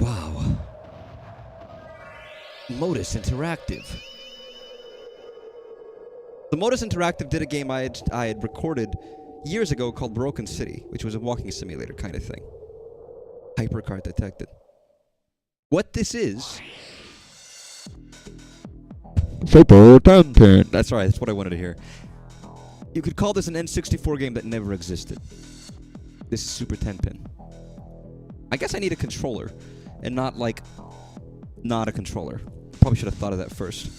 Wow. Modus Interactive. The Modus Interactive did a game I had recorded years ago called Broken City, which was a walking simulator kind of thing. Hypercard detected. What this is... Super Tenpin. That's right, that's what I wanted to hear. You could call this an N64 game that never existed. This is Super Tenpin. I guess I need a controller, and not like... not a controller. Probably should have thought of that first.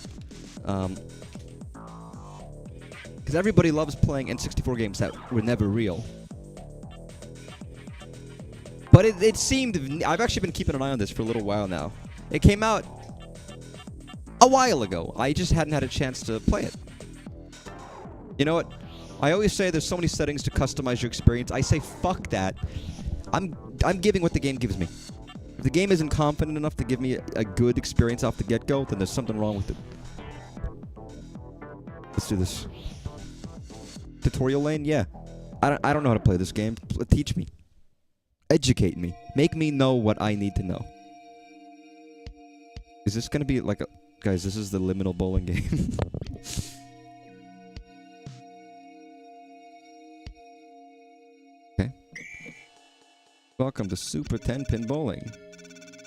Because everybody loves playing N64 games that were never real. But it seemed... I've actually been keeping an eye on this for a little while now. It came out a while ago. I just hadn't had a chance to play it. You know what? I always say there's so many settings to customize your experience. I say fuck that. I'm giving what the game gives me. If the game isn't confident enough to give me a good experience off the get-go, then there's something wrong with it. Let's do this. Tutorial lane? Yeah. I don't know how to play this game. Teach me. Educate me. Make me know what I need to know. Is this gonna be like a... Guys, this is the liminal bowling game. Okay. Welcome to Super 10-pin bowling.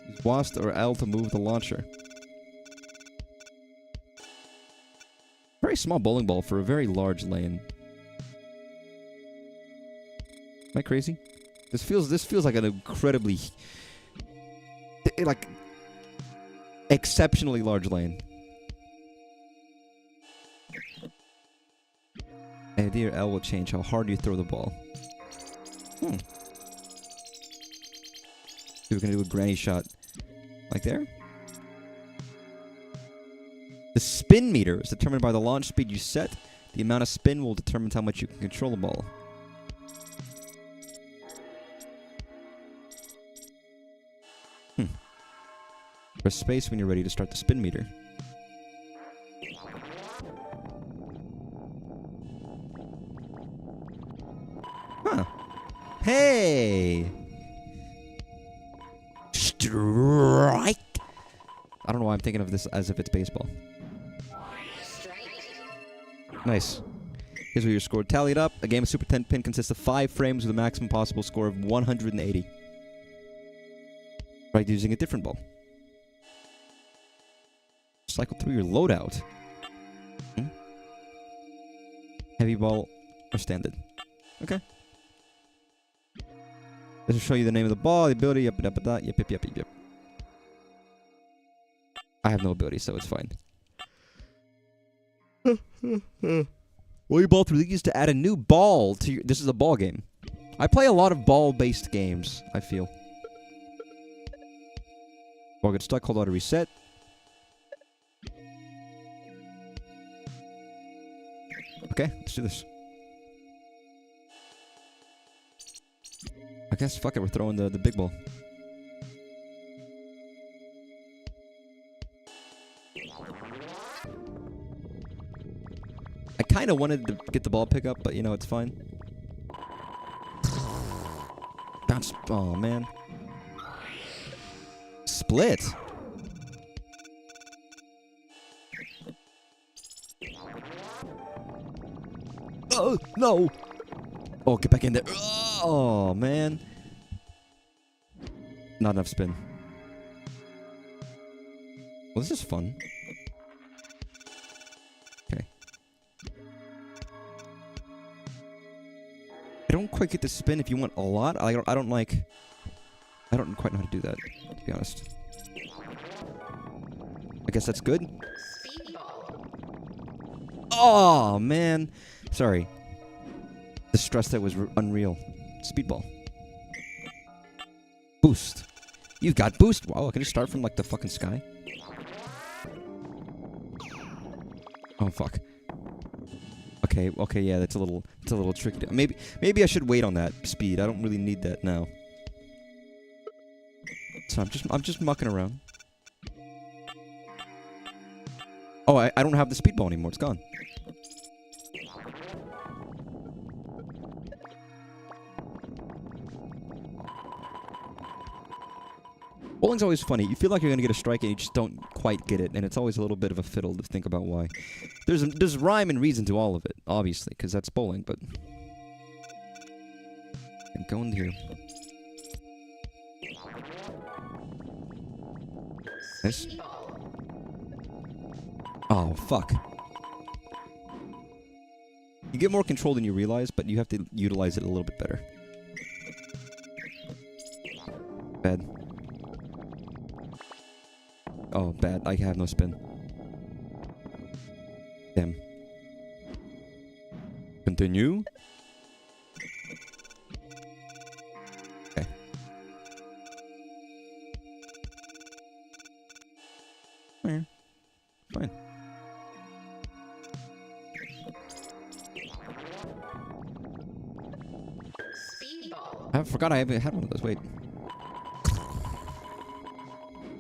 Use WASD or L to move the launcher. Very small bowling ball for a very large lane. Am I crazy? This feels like an incredibly... like... exceptionally large lane. And here L will change how hard you throw the ball. So we're gonna do a granny shot. Like there? The spin meter is determined by the launch speed you set. The amount of spin will determine how much you can control the ball. Press space when you're ready to start the spin meter. Huh. Hey! Strike! I don't know why I'm thinking of this as if it's baseball. Nice. Here's where your score tallied up. A game of Super 10-pin consists of 5 frames with a maximum possible score of 180. Right, using a different ball. Cycle through your loadout. Heavy ball or standard. Okay. This will show you the name of the ball, the ability, yep. I have no ability, so it's fine. Well, you ball through these to add a new ball to your... This is a ball game. I play a lot of ball-based games, I feel. Ball gets stuck, hold on to reset. Okay, let's do this. I guess, fuck it, we're throwing the big ball. I kind of wanted to get the ball pickup, but you know, it's fine. Bounce. Oh, man. Split. Oh, no! Oh, get back in there. Oh, man. Not enough spin. Well, this is fun. Okay. I don't quite get the spin if you want a lot. I don't quite know how to do that, to be honest. I guess that's good. Oh, man. Sorry. The stress that was unreal. Speedball. Boost. You've got boost. Wow, I can just start from like the fucking sky. Oh fuck. Okay, yeah, that's a little tricky. Maybe I should wait on that speed. I don't really need that now. So I'm just mucking around. Oh, I don't have the speedball anymore. It's gone. Bowling's always funny. You feel like you're gonna get a strike and you just don't quite get it, and it's always a little bit of a fiddle to think about why. There's rhyme and reason to all of it, obviously, because that's bowling, but... I'm going here. Nice. Oh, fuck. You get more control than you realize, but you have to utilize it a little bit better. Bad. Oh, bad. I have no spin. Damn. Continue. Okay. Fine. Fine. I forgot I haven't had one of those. Wait.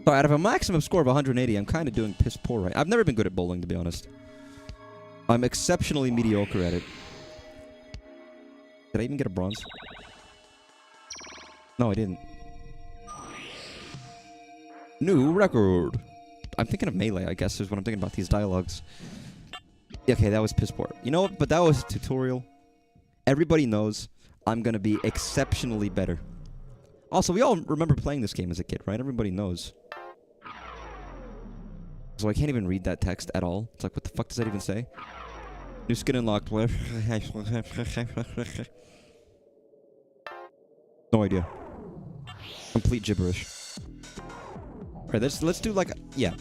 So out of a maximum score of 180, I'm kind of doing piss poor right. I've never been good at bowling, to be honest. I'm exceptionally mediocre at it. Did I even get a bronze? No, I didn't. New record. I'm thinking of Melee, I guess, is what I'm thinking about these dialogues. Okay, that was piss poor. You know what? But that was a tutorial. Everybody knows I'm gonna be exceptionally better. Also, we all remember playing this game as a kid, right? Everybody knows. So I can't even read that text at all. It's like, what the fuck does that even say? New skin unlocked. No idea. Complete gibberish. Alright, let's do like, yeah,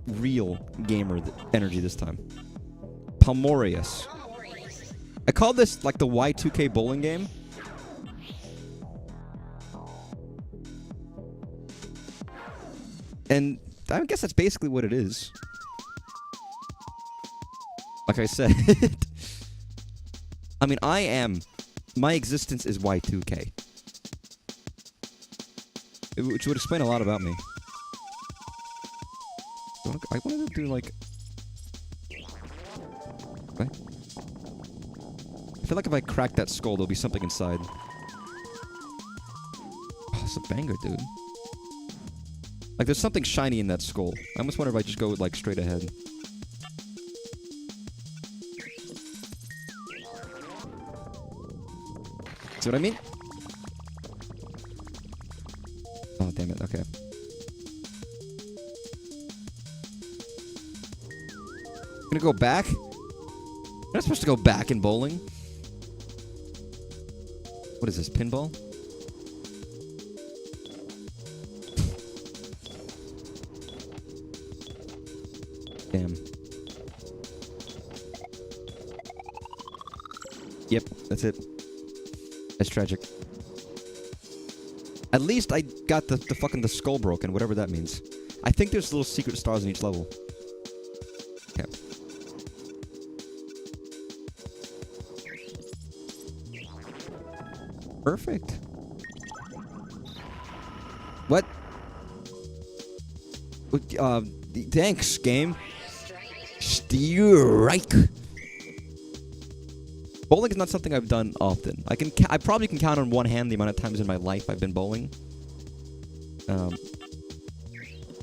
real gamer energy this time. Palmorius. I call this like the Y2K bowling game. And I guess that's basically what it is. Like I said. I mean, my existence is Y2K. Which would explain a lot about me. I wanted to do like... What? I feel like if I crack that skull, there'll be something inside. Oh, it's a banger, dude. Like, there's something shiny in that skull. I almost wonder if I just go, like, straight ahead. See what I mean? Oh, damn it. Okay. Gonna go back? You're not supposed to go back in bowling. What is this, pinball? Damn. Yep, that's it. That's tragic. At least I got the skull broken, whatever that means. I think there's little secret stars in each level. Okay. Perfect. What? Thanks, game. Strike. Bowling is not something I've done often. I probably can count on one hand the amount of times in my life I've been bowling. To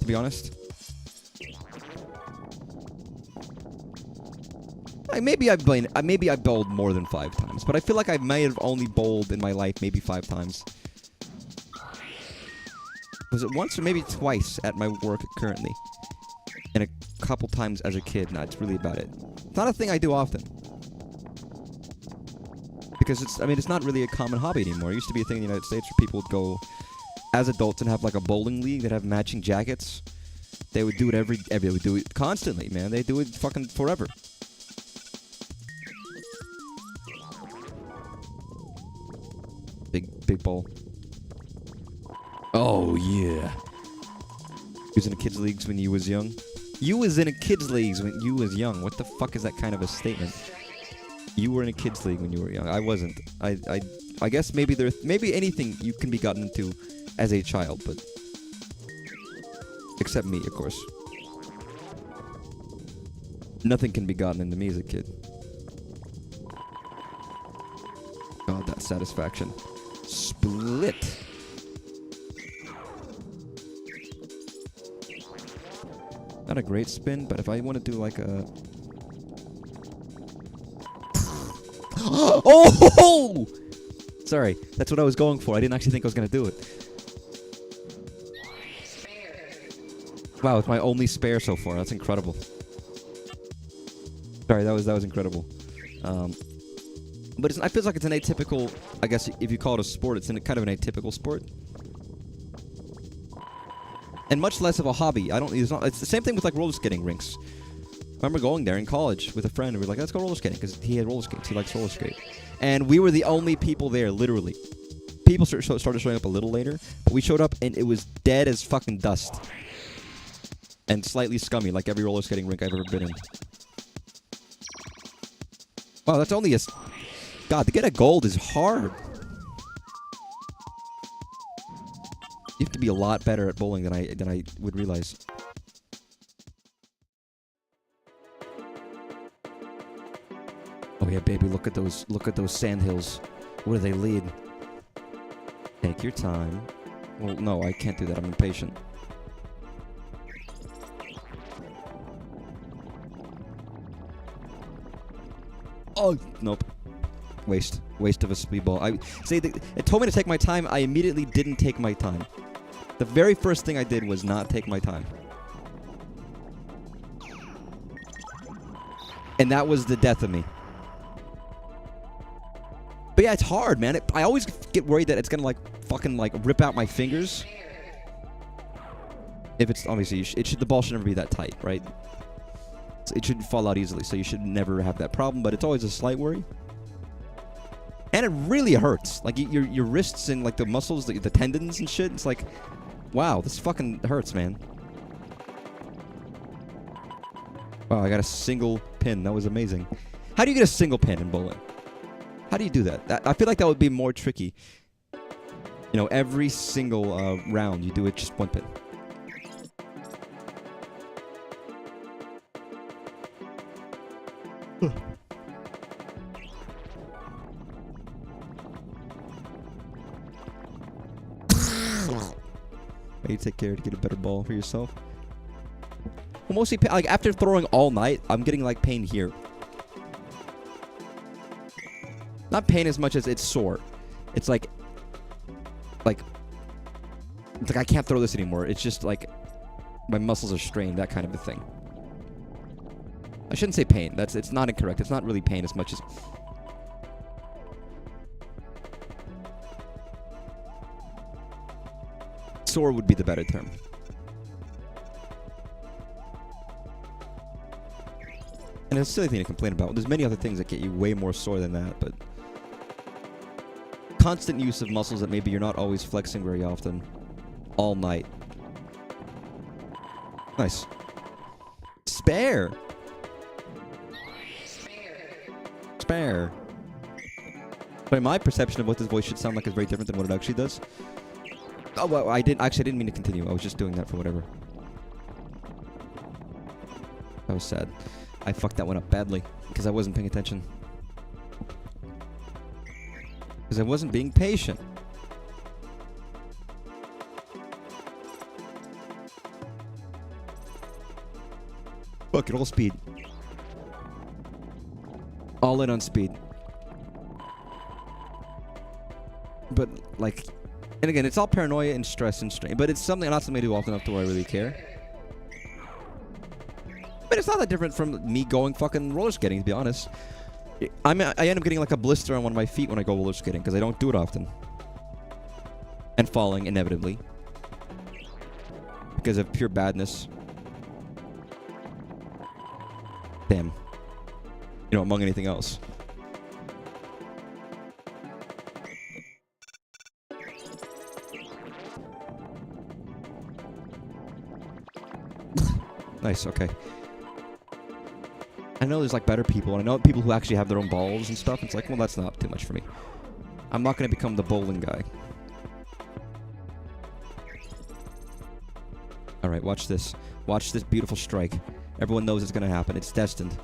be honest. Maybe I've bowled more than 5 times, but I feel like I may have only bowled in my life maybe 5 times. Was it once or maybe twice at my work currently? And a couple times as a kid. Nah, it's really about it. It's not a thing I do often. Because it's not really a common hobby anymore. It used to be a thing in the United States where people would go as adults and have like a bowling league that have matching jackets. They would do it they would do it constantly, man. They do it fucking forever. Big bowl. Oh, yeah. You was in a kids' leagues when you was young? You was in a kids' leagues when you was young. What the fuck is that kind of a statement? You were in a kids' league when you were young. I wasn't. I guess maybe anything you can be gotten into as a child, but... Except me, of course. Nothing can be gotten into me as a kid. God, that satisfaction. Split. Not a great spin, but if I want to do like a... Oh! Sorry, that's what I was going for. I didn't actually think I was going to do it. Wow, it's my only spare so far. That's incredible. Sorry, that was incredible. But I feel like it's an atypical, I guess if you call it a sport, it's kind of an atypical sport. And much less of a hobby. It's the same thing with like roller skating rinks. I remember going there in college with a friend and we were like, let's go roller skating because he had roller skates. He likes roller skate. And we were the only people there, literally. People started showing up a little later, but we showed up and it was dead as fucking dust. And slightly scummy, like every roller skating rink I've ever been in. Wow, that's only a... God, to get a gold is hard. You have to be a lot better at bowling than I would realize. Oh yeah, baby, look at those sandhills. Where do they lead? Take your time. Well, no, I can't do that. I'm impatient. Oh, nope. Waste of a speedball. It told me to take my time. I immediately didn't take my time. The very first thing I did was not take my time. And that was the death of me. But yeah, it's hard, man. I always get worried that it's gonna fucking rip out my fingers. If it's obviously the ball should never be that tight, right? It shouldn't fall out easily, so you should never have that problem. But it's always a slight worry. And it really hurts. Like your wrists and like the muscles, the tendons and shit. It's like, wow, this fucking hurts, man. Wow, I got a single pin. That was amazing. How do you get a single pin in bowling? How do you do that? I feel like that would be more tricky. You know, every single round you do it just one pin. You take care to get a better ball for yourself. Well, mostly, like after throwing all night, I'm getting like pain here. Not pain as much as it's sore. It's like I can't throw this anymore. It's just like my muscles are strained, that kind of a thing. I shouldn't say pain. It's not incorrect. It's not really pain as much as... Sore would be the better term. And it's a silly thing to complain about. There's many other things that get you way more sore than that, but... Constant use of muscles that maybe you're not always flexing very often. All night. Nice. Spare! Spare. But my perception of what this voice should sound like is very different than what it actually does. Oh, well, I didn't mean to continue. I was just doing that for whatever. That was sad. I fucked that one up badly because I wasn't paying attention. Because I wasn't being patient. Fuck it, all speed. All in on speed. But, like... And again, it's all paranoia and stress and strain. But it's not something I do often enough to where I really care. But it's not that different from me going fucking roller skating, to be honest. I end up getting like a blister on one of my feet when I go roller skating because I don't do it often. And falling, inevitably. Because of pure badness. Damn. You know, among anything else. Nice, okay. I know there's like better people, and I know people who actually have their own balls and stuff. It's like, well, that's not too much for me. I'm not going to become the bowling guy. Alright, watch this. Watch this beautiful strike. Everyone knows it's going to happen. It's destined.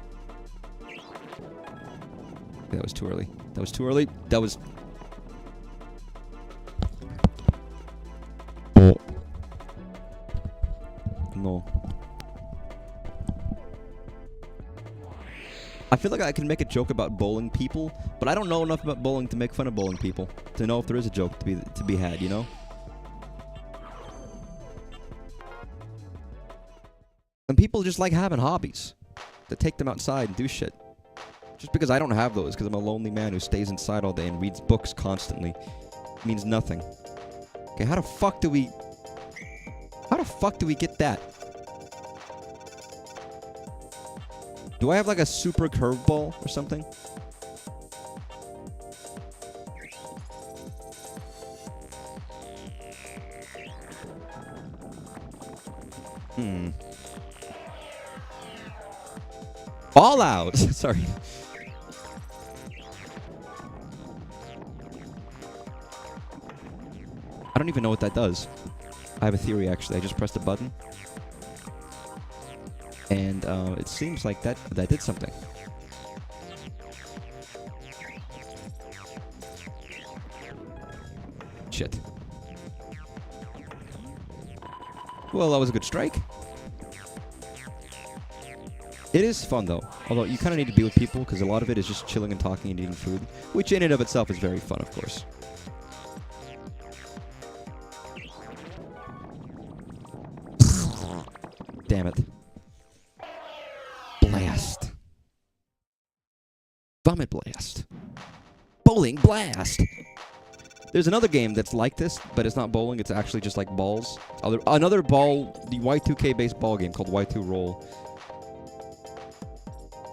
That was too early. That was too early. That was... No. I feel like I can make a joke about bowling people, but I don't know enough about bowling to make fun of bowling people. To know if there is a joke to be had, you know? And people just like having hobbies that take them outside and do shit. Just because I don't have those, because I'm a lonely man who stays inside all day and reads books constantly, means nothing. Okay, how the fuck do we get that? Do I have like a super curveball or something? All out! Sorry. I don't even know what that does. I have a theory, actually. I just pressed a button. And it seems like that did something. Shit. Well, that was a good strike. It is fun, though. Although, you kind of need to be with people, because a lot of it is just chilling and talking and eating food. Which, in and of itself, is very fun, of course. Damn it. Blast. Vomit blast. Bowling blast. There's another game that's like this, but it's not bowling. It's actually just like balls. Another ball, the Y2K based ball game called Y2 Roll,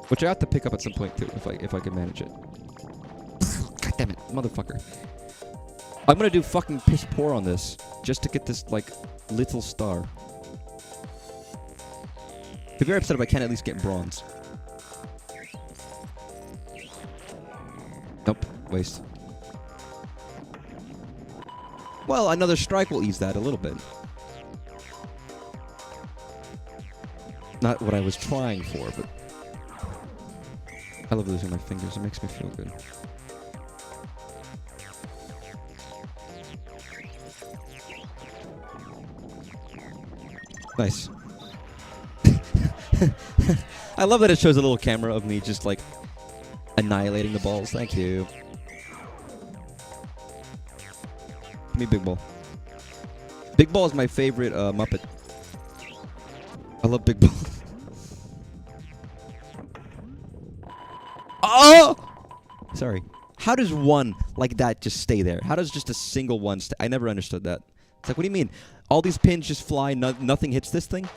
which I have to pick up at some point too, if I can manage it. God damn it, motherfucker! I'm gonna do fucking piss poor on this just to get this like little star. I'd be very upset if I can't at least get bronze. Nope, waste. Well, another strike will ease that a little bit. Not what I was trying for, but I love losing my fingers. It makes me feel good. Nice. I love that it shows a little camera of me just like annihilating the balls. Thank you. Give me Big Ball. Big Ball is my favorite Muppet. I love Big Ball. Oh! Sorry. How does one like that just stay there? How does just a single one stay? I never understood that. It's like, what do you mean? All these pins just fly, nothing hits this thing?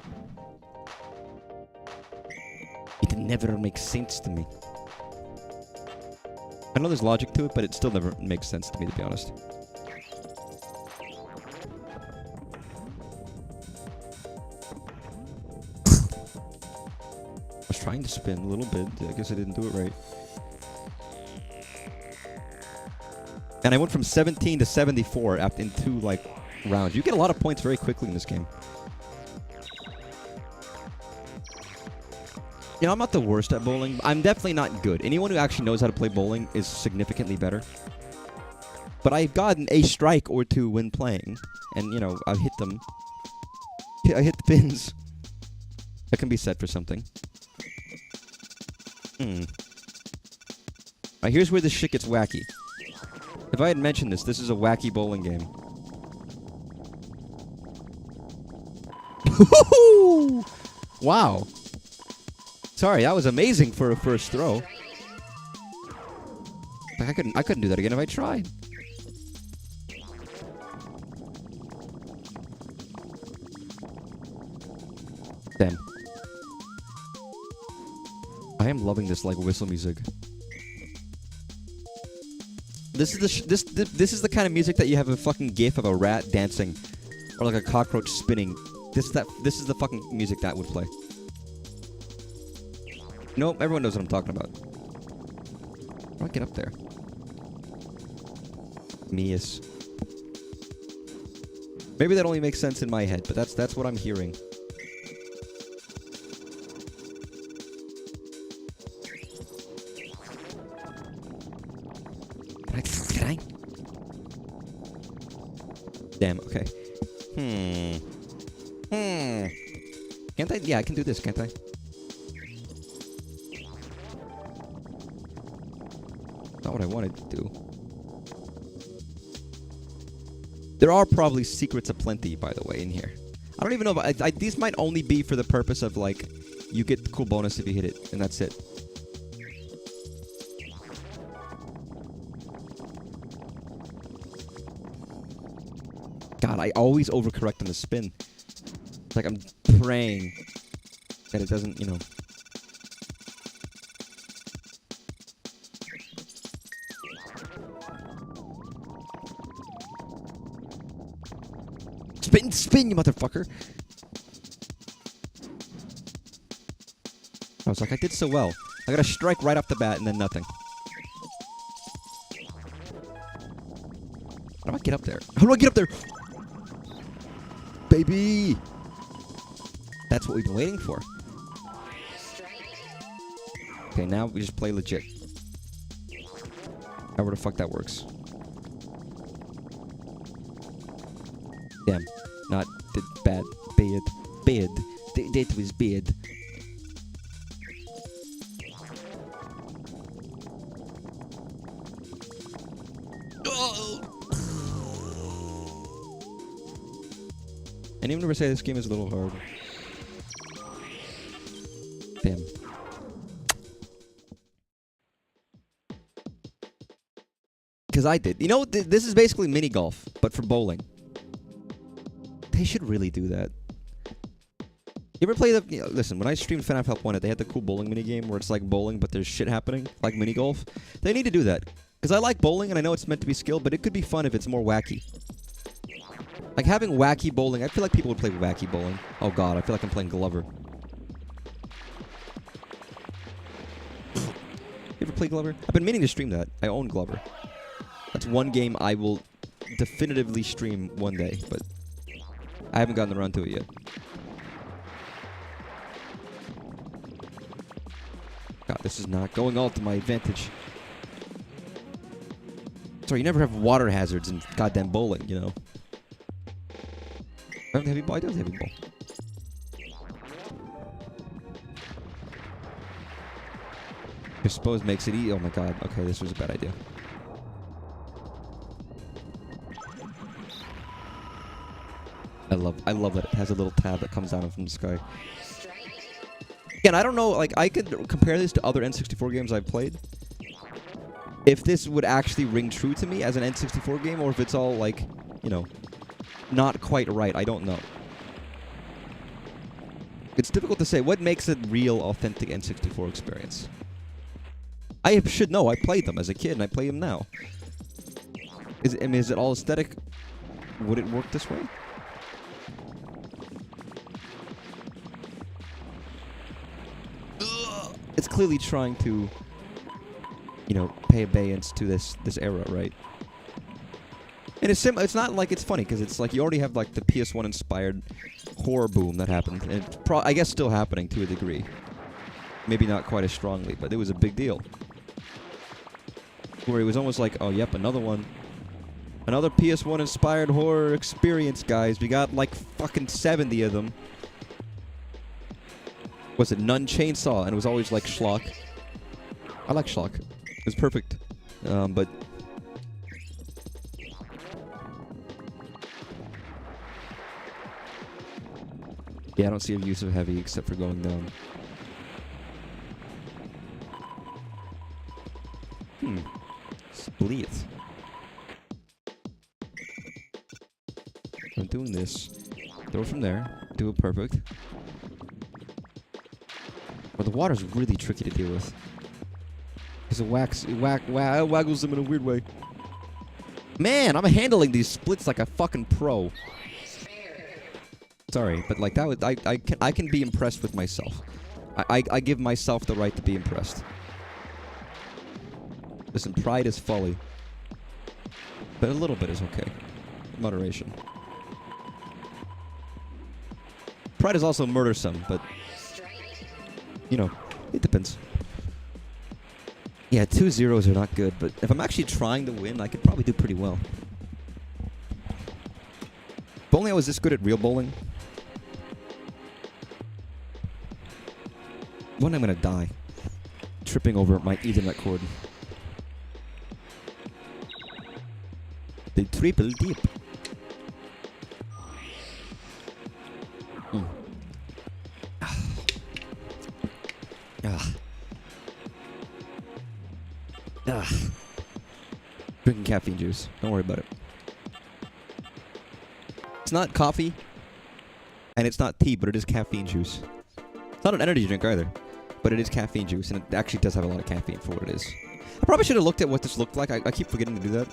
It never makes sense to me. I know there's logic to it, but it still never makes sense to me, to be honest. I was trying to spin a little bit. I guess I didn't do it right. And I went from 17 to 74 in 2, like, rounds. You get a lot of points very quickly in this game. You know, I'm not the worst at bowling. I'm definitely not good. Anyone who actually knows how to play bowling is significantly better. But I've gotten a strike or two when playing. And, you know, I've hit them. I hit the pins. That can be said for something. Alright, here's where this shit gets wacky. If I had mentioned this is a wacky bowling game. Wow. Sorry, that was amazing for a first throw. I couldn't do that again if I tried. Damn. I am loving this like whistle music. This is the kind of music that you have a fucking gif of a rat dancing or like a cockroach spinning. This is the fucking music that would play. Nope, everyone knows what I'm talking about. How do I get up there? Mias. Maybe that only makes sense in my head, but that's what I'm hearing. Can I? Damn, okay. Can't I? Yeah, I can do this, can't I? what I wanted to do. There are probably secrets aplenty, by the way, in here. I don't even know if these might only be for the purpose of, like, you get the cool bonus if you hit it, and that's it. God, I always overcorrect on the spin. It's like I'm praying that it doesn't, you know. Spin, spin, you motherfucker! I was like, I did so well. I got a strike right off the bat and then nothing. How do I get up there? How do I get up there? Baby! That's what we've been waiting for. Okay, now we just play legit. However the fuck that works. Damn. Not bad. Bad. Bad. That was bad. And even if I say this game is a little hard. Damn. Because I did. You know, this is basically mini golf, but for bowling. They should really do that. You ever play the... You know, listen, when I streamed FNAF Help Wanted, they had the cool bowling mini game where it's like bowling, but there's shit happening, like mini golf. They need to do that. Because I like bowling, and I know it's meant to be skill, but it could be fun if it's more wacky. Like, having wacky bowling, I feel like people would play wacky bowling. Oh god, I feel like I'm playing Glover. You ever play Glover? I've been meaning to stream that. I own Glover. That's one game I will definitively stream one day, but I haven't gotten around to it yet. God, this is not going all to my advantage. Sorry, you never have water hazards in goddamn bowling, you know. I have a heavy ball? I do have a heavy ball. I suppose makes it easy. Oh my god. Okay, this was a bad idea. I love that it has a little tab that comes down from the sky. Again, I don't know, like, I could compare this to other N64 games I've played. If this would actually ring true to me as an N64 game, or if it's all, like, you know, not quite right. I don't know. It's difficult to say. What makes a real, authentic N64 experience? I should know. I played them as a kid, and I play them now. Is it all aesthetic? Would it work this way? It's clearly trying to, you know, pay abeyance to this era, right? And it's not like it's funny, because it's like you already have like the PS1 inspired horror boom that happened, and it's I guess still happening to a degree. Maybe not quite as strongly, but it was a big deal. Where it was almost like, oh yep, another one. Another PS1 inspired horror experience, guys. We got like fucking 70 of them. Was it Nun Chainsaw? And it was always like schlock. I like schlock. It was perfect. But yeah, I don't see a use of heavy except for going down. Split. I'm doing this. Throw it from there. Do it perfect. But the water's really tricky to deal with. Because it waggles them in a weird way. Man, I'm handling these splits like a fucking pro. Sorry, but like that was, I can be impressed with myself. I give myself the right to be impressed. Listen, pride is folly. But a little bit is okay. Moderation. Pride is also murdersome, but you know, it depends. Yeah, 2 zeros are not good, but if I'm actually trying to win, I could probably do pretty well. If only I was this good at real bowling. One, I'm gonna die. Tripping over my Ethernet cord. The triple dip. Mm. Drinking caffeine juice. Don't worry about it. It's not coffee, and it's not tea, but it is caffeine juice. It's not an energy drink either, but it is caffeine juice, and it actually does have a lot of caffeine for what it is. I probably should have looked at what this looked like. I keep forgetting to do that.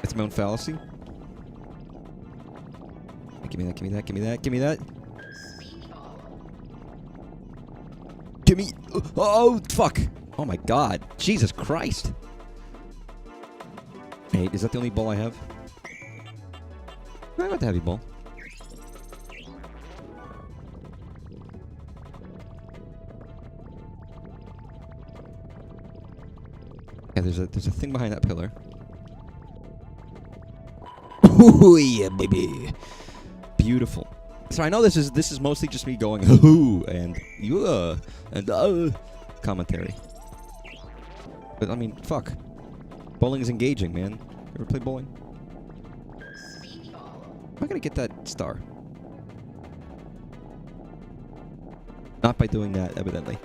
It's my own fallacy. Give me that, give me that, give me that, give me that. Give me... Oh, fuck. Oh my god. Jesus Christ. Hey, is that the only ball I have? I got the heavy ball. Yeah, there's a thing behind that pillar. Ooh, yeah, baby. Beautiful. So I know this is mostly just me going hoo and commentary. But I mean, fuck. Bowling is engaging, man. You ever play bowling? Am I gonna get that star? Not by doing that, evidently.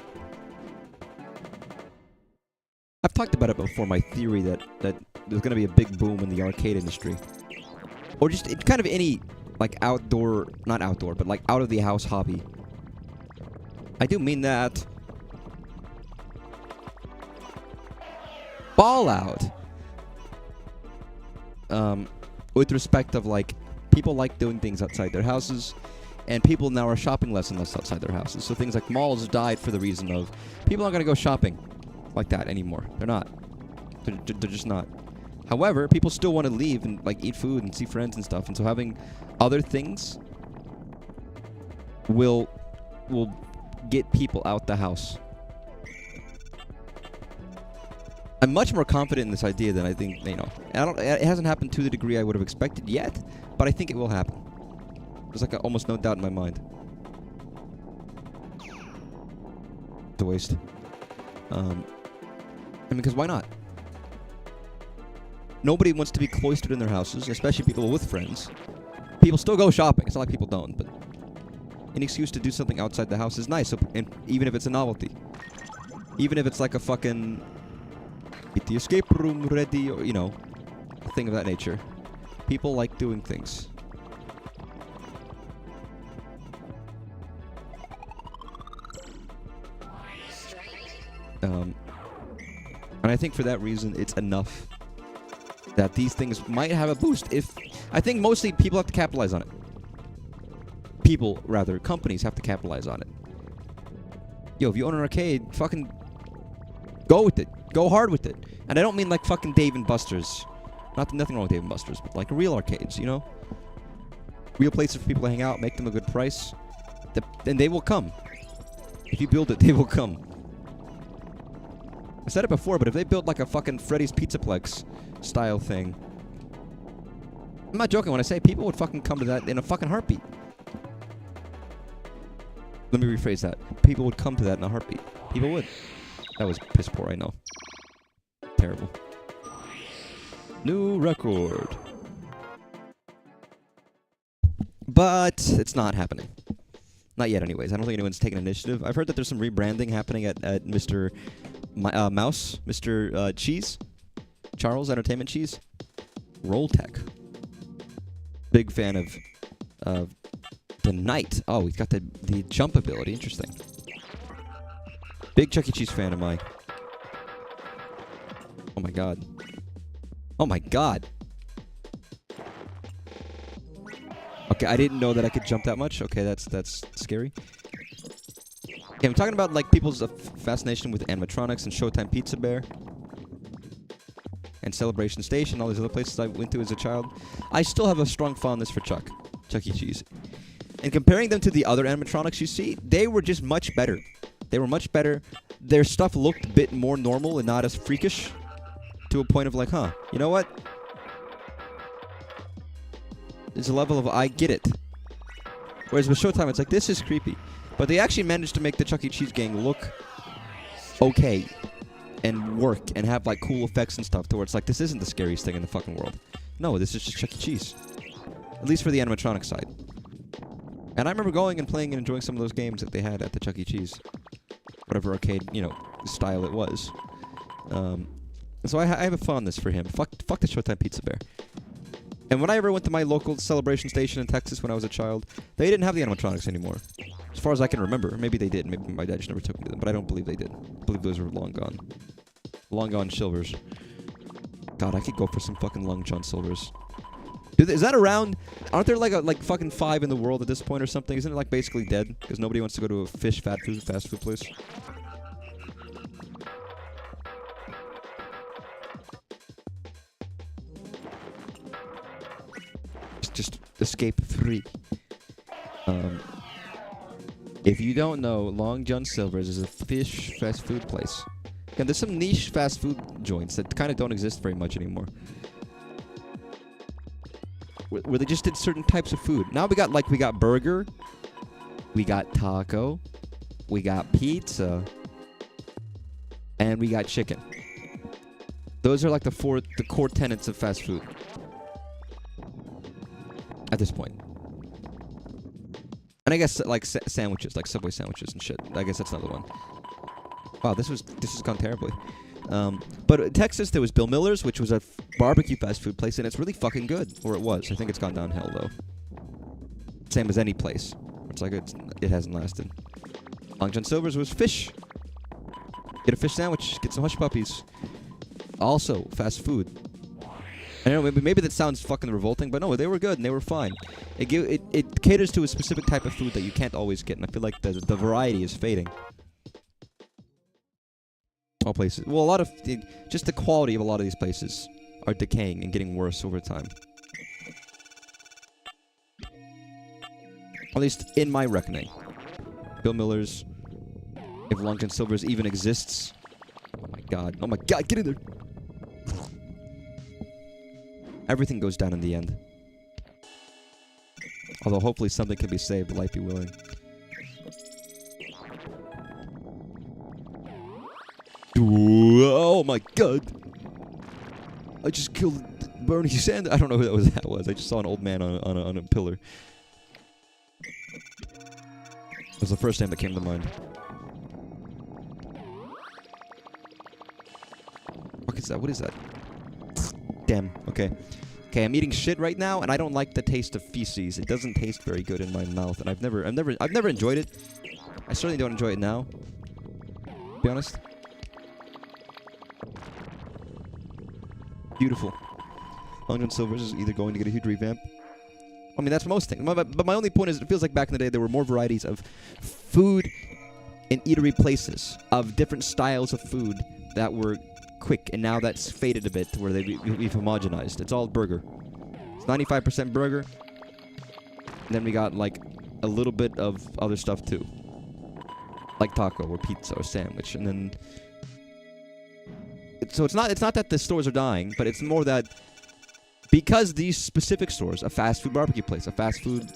I've talked about it before, my theory that there's gonna be a big boom in the arcade industry. Or just kind of any, like, outdoor, not outdoor, but like out of the house hobby. I do mean that. Ball out. With respect of, like, people like doing things outside their houses, and people now are shopping less and less outside their houses. So things like malls died for the reason of people aren't going to go shopping like that anymore. They're not. They're just not. However, people still want to leave and, like, eat food and see friends and stuff. And so having other things will get people out the house. I'm much more confident in this idea than I think, you know. It hasn't happened to the degree I would have expected yet, but I think it will happen. There's like almost no doubt in my mind. It's a waste. I mean, because why not? Nobody wants to be cloistered in their houses, especially people with friends. People still go shopping. It's not like people don't, but an excuse to do something outside the house is nice, and even if it's a novelty. Even if it's like a fucking... get the escape room ready, or, you know, a thing of that nature. People like doing things. And I think for that reason, it's enough that these things might have a boost. I think mostly people have to capitalize on it. People, rather, companies have to capitalize on it. Yo, if you own an arcade, fucking go with it. Go hard with it. And I don't mean like fucking Dave & Buster's. Nothing wrong with Dave & Buster's, but like real arcades, you know? Real places for people to hang out, make them a good price. And they will come. If you build it, they will come. I said it before, but if they built like a fucking Freddy's Pizzaplex style thing, I'm not joking when I say people would fucking come to that in a fucking heartbeat. Let me rephrase that. People would come to that in a heartbeat. People would. That was piss poor, I know. Terrible. New record. But it's not happening. Not yet, anyways. I don't think anyone's taken initiative. I've heard that there's some rebranding happening at Mr. Mouse, Mr. Cheese, Charles Entertainment Cheese, Roll Tech. Big fan of the Knight. Oh, he's got the jump ability. Interesting. Big Chuck E. Cheese fan am I. Oh my god. Oh my god. Okay, I didn't know that I could jump that much. Okay, that's scary. Okay, I'm talking about like people's fascination with animatronics and Showtime Pizza Bear and Celebration Station, all these other places I went to as a child. I still have a strong fondness for Chuck E. Cheese. And comparing them to the other animatronics you see, they were just much better. They were much better. Their stuff looked a bit more normal and not as freakish, to a point of like, huh, you know what? There's a level of I get it. Whereas with Showtime, it's like, this is creepy. But they actually managed to make the Chuck E. Cheese gang look okay. and work and have like cool effects and stuff to where it's like, this isn't the scariest thing in the fucking world. No, this is just Chuck E. Cheese. At least for the animatronic side. And I remember going and playing and enjoying some of those games that they had at the Chuck E. Cheese. Whatever arcade, you know, style it was. So I have a fondness for him. Fuck the Showtime Pizza Bear. And when I ever went to my local celebration station in Texas when I was a child, they didn't have the animatronics anymore. As far as I can remember. Maybe they did. Maybe my dad just never took me to them. But I don't believe they did. I believe those were long gone. Long gone Silvers. God, I could go for some fucking Long John Silvers. Is that around? Aren't there like fucking 5 in the world at this point or something? Isn't it like basically dead? Because nobody wants to go to a fast food place. Just escape 3. If you don't know, Long John Silver's is a fish fast food place. And there's some niche fast food joints that kind of don't exist very much anymore. Where they just did certain types of food. Now we got burger, we got taco, we got pizza, and we got chicken. Those are like the core tenets of fast food. At this point. And I guess like sandwiches, like Subway sandwiches and shit. I guess that's another one. Wow, this has gone terribly. But in Texas, there was Bill Miller's, which was a barbecue fast food place, and it's really fucking good. Or it was. I think it's gone downhill, though. Same as any place. It's like it hasn't lasted. Long John Silver's was fish. Get a fish sandwich. Get some hush puppies. Also, fast food. I know, maybe that sounds fucking revolting, but no, they were good and they were fine. It caters to a specific type of food that you can't always get, and I feel like the variety is fading. All places. Well, a lot of just the quality of a lot of these places are decaying and getting worse over time. At least in my reckoning. Bill Miller's, if Long John Silver's even exists. Oh my god, get in there! Everything goes down in the end. Although hopefully something can be saved, life be willing. Oh my god! I just killed Bernie Sanders. I don't know who that was. I just saw an old man on a pillar. It was the first name that came to mind. What is that? What is that? Damn. Okay. Okay, I'm eating shit right now, and I don't like the taste of feces. It doesn't taste very good in my mouth, and I've never enjoyed it. I certainly don't enjoy it now. To be honest. Beautiful. Long John Silver's is either going to get a huge revamp. I mean, that's most things. But my only point is, it feels like back in the day there were more varieties of food in eatery places, of different styles of food that were quick, and now that's faded a bit to where we've homogenized. It's all burger. It's 95% burger. And then we got like a little bit of other stuff too, like taco or pizza or sandwich, and then. So it's not that the stores are dying, but it's more that because these specific stores, a fast food barbecue place, a fast food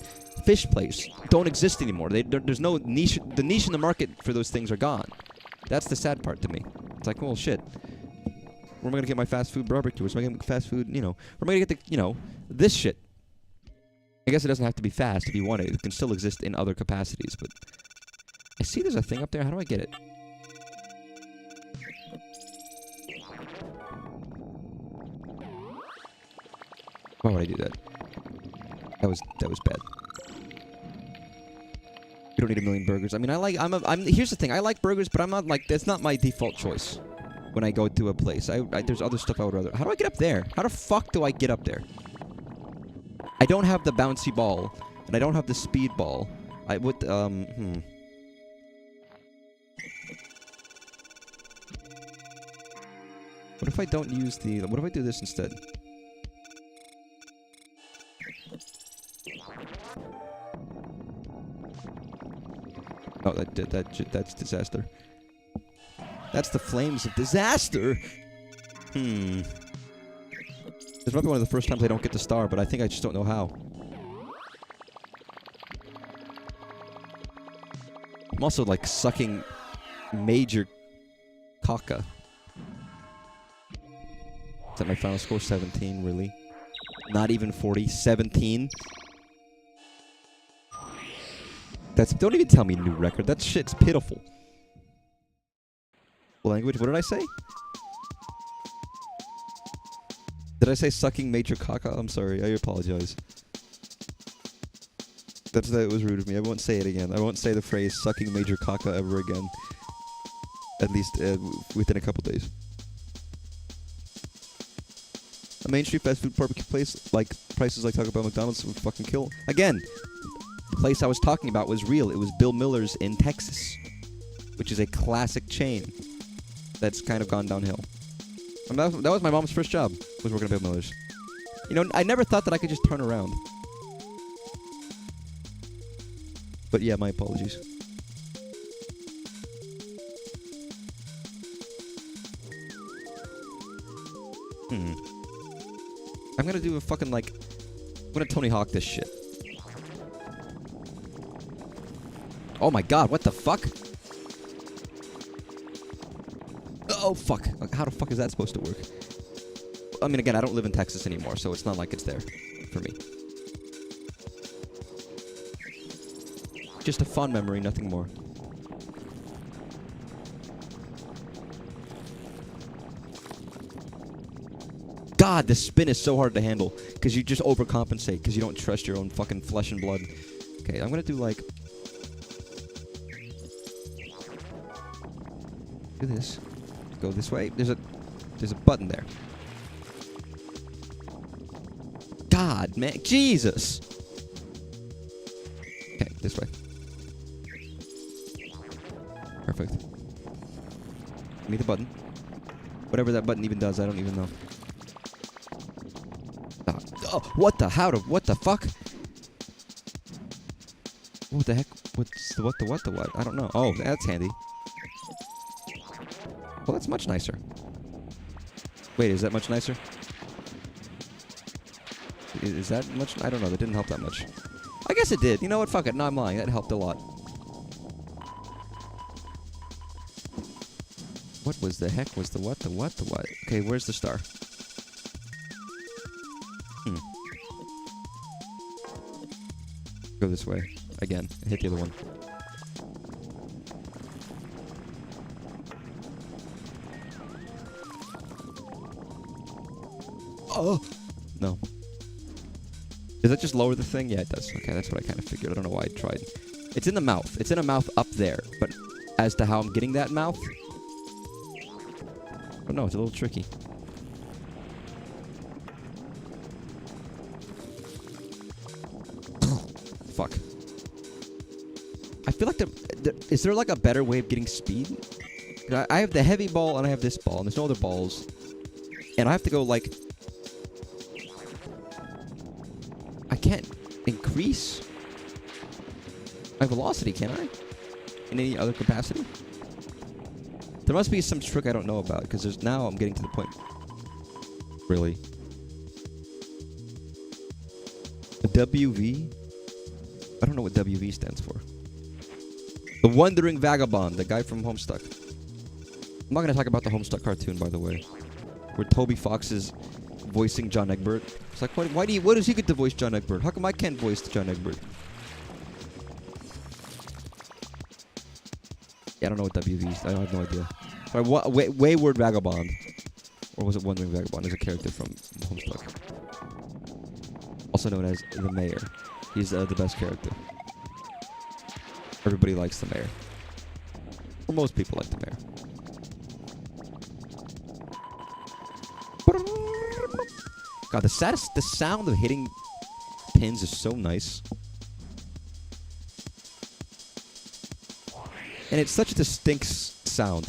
fish place, don't exist anymore. There's no niche. The niche in the market for those things are gone. That's the sad part to me. It's like, well, shit. Where am I gonna get my fast food barbecue? Where am I gonna get fast food? You know, where am I gonna get the this shit? I guess it doesn't have to be fast if you want it. It can still exist in other capacities. But I see there's a thing up there. How do I get it? Why would I do that? That was bad. You don't need a million burgers. I mean, here's the thing. I like burgers, but I'm not like, that's not my default choice when I go to a place. There's other stuff I would rather. How do I get up there? How the fuck do I get up there? I don't have the bouncy ball, and I don't have the speed ball. What if I don't use what if I do this instead? Oh, that's disaster. That's the flames of disaster. This might be one of the first times I don't get the star, but I think I just don't know how. I'm also like sucking major caca. Is that my final score? 17, really? Not even 40. 17? Don't even tell me new record. That shit's pitiful. Language, what did I say? Did I say sucking Major Caca? I'm sorry, I apologize. That was rude of me. I won't say it again. I won't say the phrase sucking Major Caca ever again. At least within a couple days. A Main Street fast food barbecue place, like prices like Taco Bell, McDonald's would fucking kill. Again, the place I was talking about was real. It was Bill Miller's in Texas, which is a classic chain that's kind of gone downhill. And that was my mom's first job, was working at Bill Miller's. You know, I never thought that I could just turn around. But yeah, my apologies. I'm gonna do a fucking, like... I'm gonna Tony Hawk this shit. Oh my god, what the fuck? Oh, fuck. How the fuck is that supposed to work? I mean, again, I don't live in Texas anymore, so it's not like it's there for me. Just a fond memory, nothing more. God, the spin is so hard to handle, because you just overcompensate, because you don't trust your own fucking flesh and blood. Okay, I'm gonna do, like... Do this. Go this way. There's a button there. God, man. Jesus! Okay, this way. Perfect. Give me the button. Whatever that button even does, I don't even know. Oh, what the? What the fuck? What the heck? What's the what? I don't know. Oh, that's handy. Well, that's much nicer. Wait, is that much nicer? Is that much? I don't know. That didn't help that much. I guess it did. You know what? Fuck it. No, I'm lying. That helped a lot. What was the heck? Was the what? Okay, where's the star? Go this way. Again. Hit the other one. Oh! No. Does that just lower the thing? Yeah, it does. Okay, that's what I kind of figured. I don't know why I tried. It's in the mouth. It's in a mouth up there. But as to how I'm getting that mouth... Oh no, it's a little tricky. Fuck. I feel like is there like a better way of getting speed? I have the heavy ball and I have this ball and there's no other balls. And I have to go like... I can't increase my velocity, can I? In any other capacity? There must be some trick I don't know about because now I'm getting to the point. Really? A WV? I don't know what WV stands for. The Wandering Vagabond, the guy from Homestuck. I'm not going to talk about the Homestuck cartoon, by the way. Where Toby Fox is voicing John Egbert. It's like, why does he get to voice John Egbert? How come I can't voice John Egbert? Yeah, I don't know what WV is. I have no idea. Right, Wayward Vagabond. Or was it Wandering Vagabond? Is a character from Homestuck. Also known as the Mayor. He's the best character. Everybody likes the Mayor. Or most people like the Mayor. God, the sound of hitting pins is so nice. And it's such a distinct sound.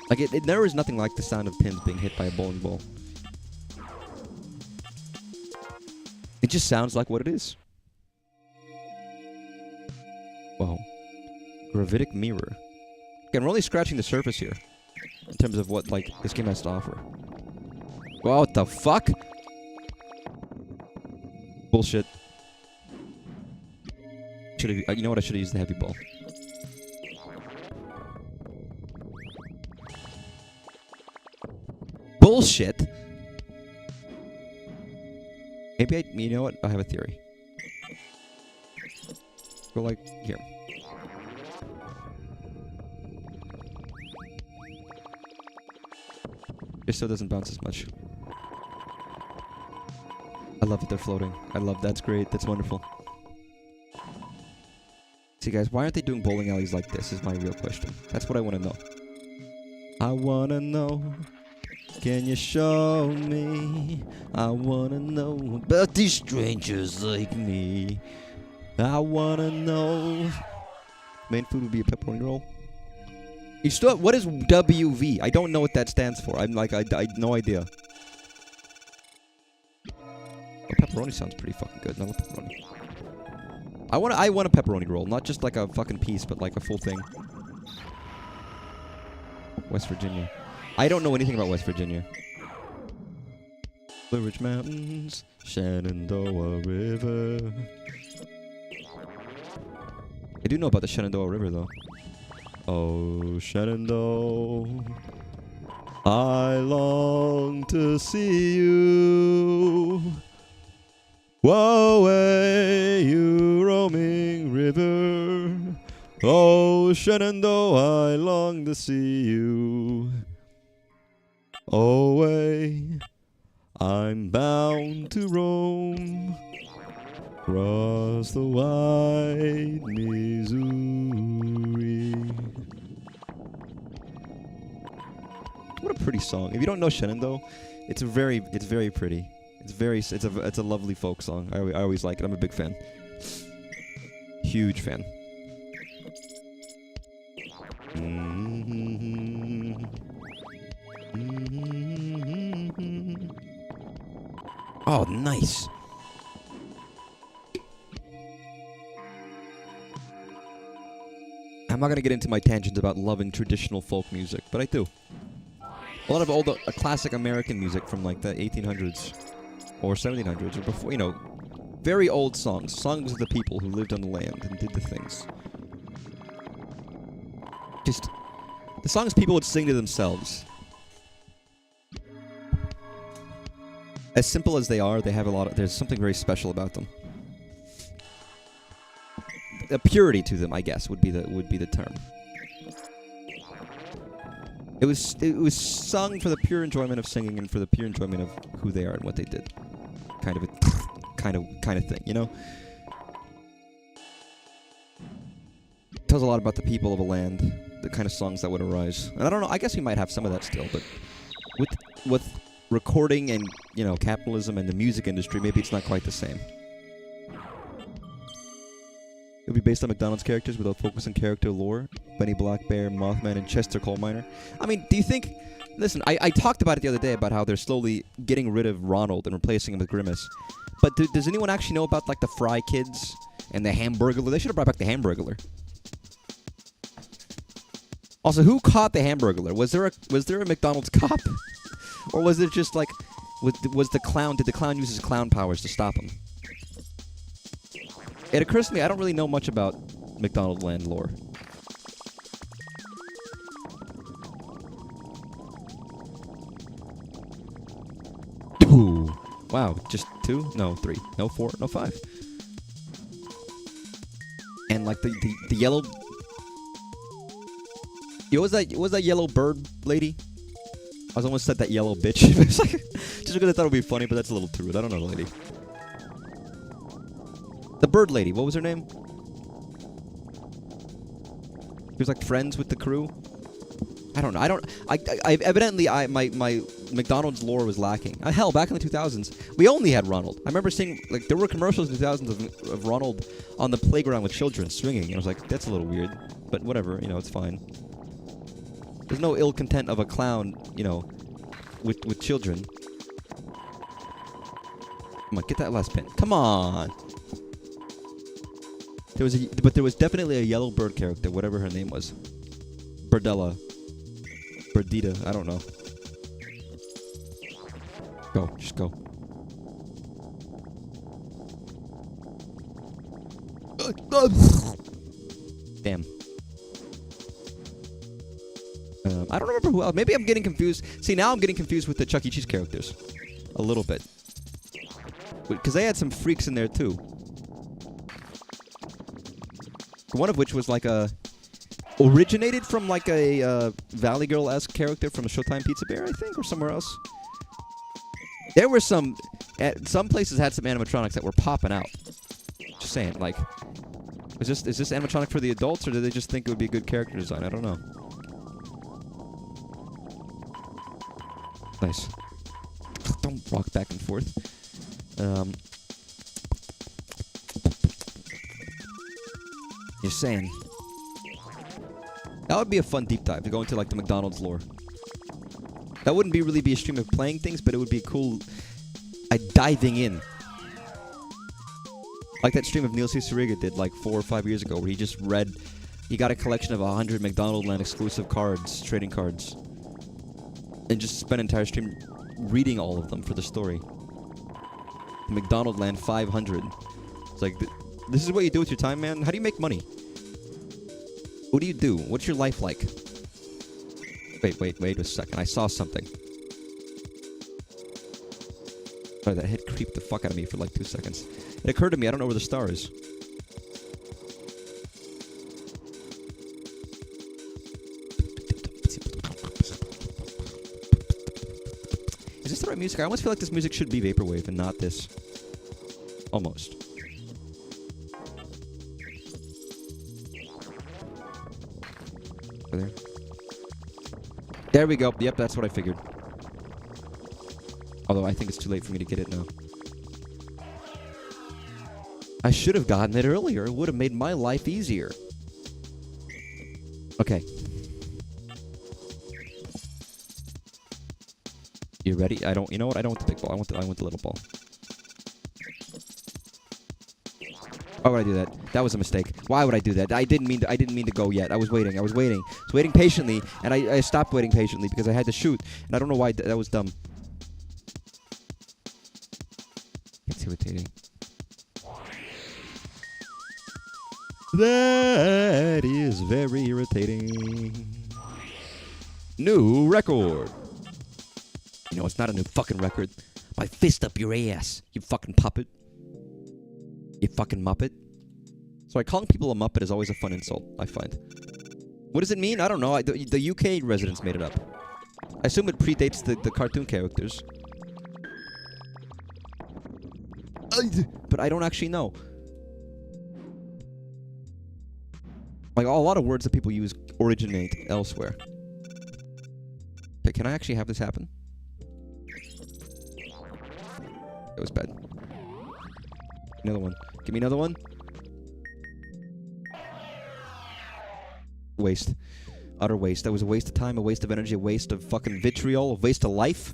Like, there is nothing like the sound of pins being hit by a bowling ball. It just sounds like what it is. Wow. Gravitic mirror. Again, we're only scratching the surface here. In terms of what, like, this game has to offer. Wow, what the fuck? Bullshit. You know what? I should have used the heavy ball. bullshit. Maybe you know what? I have a theory. Go like here. Just so it doesn't bounce as much. I love that they're floating. I love that's great. That's wonderful. See, guys, why aren't they doing bowling alleys like this is my real question. That's what I want to know. I want to know. Can you show me? I want to know about these strangers like me. I want to know. Main food would be a pepperoni roll. You still, what is WV? I don't know what that stands for. I'm like, I no idea. Oh, pepperoni sounds pretty fucking good. Another pepperoni. I want a pepperoni roll, not just like a fucking piece, but like a full thing. West Virginia. I don't know anything about West Virginia. Blue Ridge Mountains, Shenandoah River. I do know about the Shenandoah River, though. Oh, Shenandoah, I long to see you. Woe away, you roaming river. Oh, Shenandoah, I long to see you. Away, I'm bound to roam across the wide Missouri. What a pretty song. If you don't know Shenandoah, it's very pretty. It's a lovely folk song. I always like it. I'm a big fan. Huge fan. Oh, nice. I'm not going to get into my tangents about loving traditional folk music, but I do. A lot of old classic American music from like the 1800s or 1700s or before, you know, very old songs. Songs of the people who lived on the land and did the things. Just the songs people would sing to themselves. As simple as they are, they have there's something very special about them. A purity to them, I guess, would be the term. It was sung for the pure enjoyment of singing and for the pure enjoyment of who they are and what they did. Kind of thing, you know? It tells a lot about the people of a land, the kind of songs that would arise. And I don't know, I guess we might have some of that still, but with recording and, you know, capitalism and the music industry, maybe it's not quite the same. It would be based on McDonald's characters without focus on character lore. Benny Blackbear, Mothman, and Chester Coal Miner. I mean, do you think... Listen, I talked about it the other day about how they're slowly getting rid of Ronald and replacing him with Grimace. But does anyone actually know about, like, the Fry Kids and the Hamburglar? They should have brought back the Hamburglar. Also, who caught the Hamburglar? Was there a McDonald's cop? Or was it just, like... Did the clown use his clown powers to stop him? It occurs to me, I don't really know much about McDonald Land lore. Ooh. Wow, just 2? No, 3. No, 4. No, 5. And like the yellow... Yo, was that yellow bird lady? I was almost said that yellow bitch. It's like, just because I thought it would be funny, but that's a little too rude. I don't know the lady. The bird lady, what was her name? She was like friends with the crew. I don't know. Evidently, my McDonald's lore was lacking. Hell, back in the 2000s, we only had Ronald. I remember seeing, like, there were commercials in the 2000s of Ronald on the playground with children swinging. And I was like, that's a little weird. But whatever, you know, it's fine. There's no ill content of a clown, you know, with children. Come on, get that last pin. Come on. But there was definitely a yellow bird character, whatever her name was. Birdella. Birdita, I don't know. Go, just go. Damn. I don't remember who else. Maybe I'm getting confused. See, now I'm getting confused with the Chuck E. Cheese characters. A little bit. Because they had some freaks in there, too. One of which was like a... originated from like a Valley Girl-esque character from a Showtime Pizza Bear, I think, or somewhere else. There were some... some places had some animatronics that were popping out. Just saying, like... Is this animatronic for the adults, or did they just think it would be a good character design? I don't know. Nice. Don't walk back and forth. Just saying. That would be a fun deep dive to go into like the McDonald's lore. That wouldn't really be a stream of playing things, but it would be cool diving in. Like that stream of Neil Cicierega did like 4 or 5 years ago, where he just read... He got a collection of 100 McDonald Land exclusive cards, trading cards. And just spent an entire stream reading all of them for the story. McDonald Land 500. It's like, this is what you do with your time, man? How do you make money? What do you do? What's your life like? Wait a second. I saw something. Sorry, that head creeped the fuck out of me for like 2 seconds. It occurred to me, I don't know where the star is. Is this the right music? I almost feel like this music should be Vaporwave and not this. Almost. There. There we go. Yep, that's what I figured. Although I think it's too late for me to get it now. I should have gotten it earlier. It would have made my life easier. Okay. You ready? You know what? I don't want the big ball. I want the little ball. Why would I do that? That was a mistake. Why would I do that? I didn't mean to go yet. I was waiting. I was waiting patiently, and I stopped waiting patiently because I had to shoot, and I don't know why that was dumb. It's irritating. That is very irritating. New record. You know, it's not a new fucking record. My fist up your ass, you fucking puppet. You fucking muppet. Sorry, calling people a muppet is always a fun insult, I find. What does it mean? I don't know. The UK residents made it up. I assume it predates the cartoon characters. But I don't actually know. Like, a lot of words that people use originate elsewhere. Okay, can I actually have this happen? That was bad. Another one. Give me another one. Waste. Utter waste. That was a waste of time, a waste of energy, a waste of fucking vitriol, a waste of life.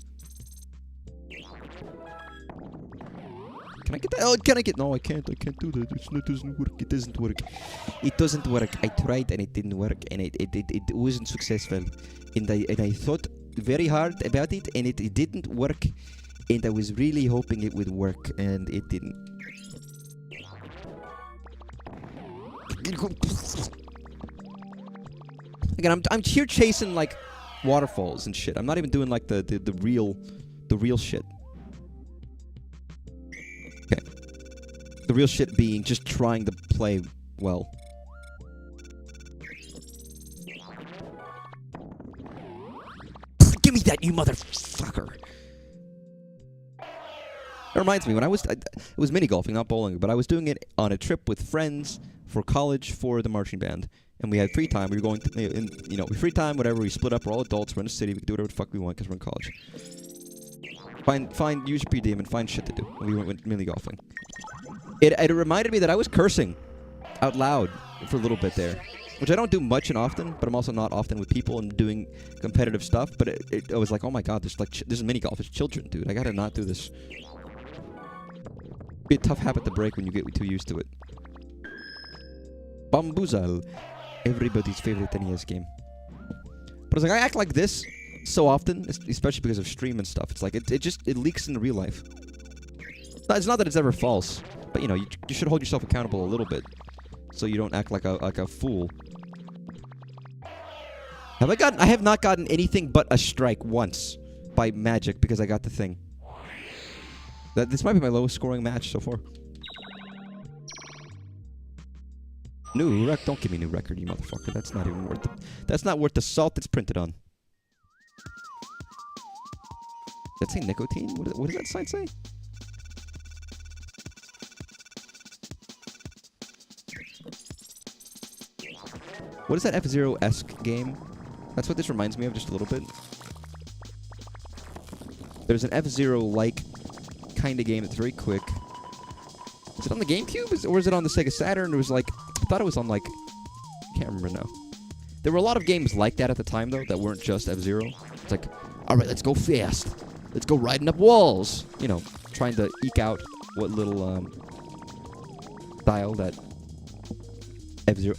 Can I get that? Oh, can I get... No, I can't. I can't do that. It doesn't work. It doesn't work. It doesn't work. I tried and it didn't work. And it wasn't successful. And I thought very hard about it and it didn't work. And I was really hoping it would work and it didn't. Again, I'm here chasing like waterfalls and shit. I'm not even doing like the real shit. Okay. The real shit being just trying to play well. Give me that, you motherfucker. That reminds me, when it was mini golfing, not bowling, but I was doing it on a trip with friends for college for the marching band, and we had free time. We were going to, free time, whatever. We split up. We're all adults. We're in the city. We can do whatever the fuck we want because we're in college. Use your PDM and find shit to do. And we went mini golfing. It reminded me that I was cursing out loud for a little bit there, which I don't do much and often, but I'm also not often with people and doing competitive stuff. But it was like, oh my god, this is mini golf. It's children, dude. I gotta not do this. It'd be a tough habit to break when you get too used to it. Bamboozle, everybody's favorite NES game. But it's like I act like this so often, especially because of stream and stuff. It's like it leaks into real life. It's not that it's ever false, but you should hold yourself accountable a little bit, so you don't act like a fool. I have not gotten anything but a strike once by magic because I got the thing. This might be my lowest scoring match so far. New record? Don't give me new record, you motherfucker. That's not even worth it. That's not worth the salt it's printed on. Does that say nicotine? What does that sign say? What is that F-Zero-esque game? That's what this reminds me of just a little bit. There's an F-Zero-like kind of game that's very quick. Is it on the GameCube? Or is it on the Sega Saturn? It was like... I thought it was on like... I can't remember now. There were a lot of games like that at the time, though, that weren't just F-Zero. It's like, alright, let's go fast. Let's go riding up walls. You know, trying to eke out what little style that F-Zero...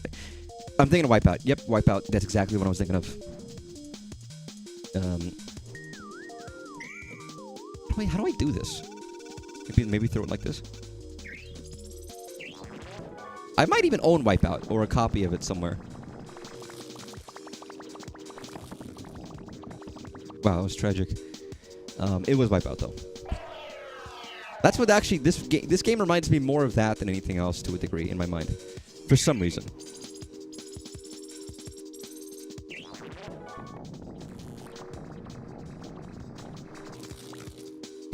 I'm thinking of Wipeout. Yep, Wipeout. That's exactly what I was thinking of. How do I do this? Maybe throw it like this? I might even own Wipeout, or a copy of it somewhere. Wow, that was tragic. It was Wipeout, though. That's what actually... This game reminds me more of that than anything else, to a degree, in my mind. For some reason.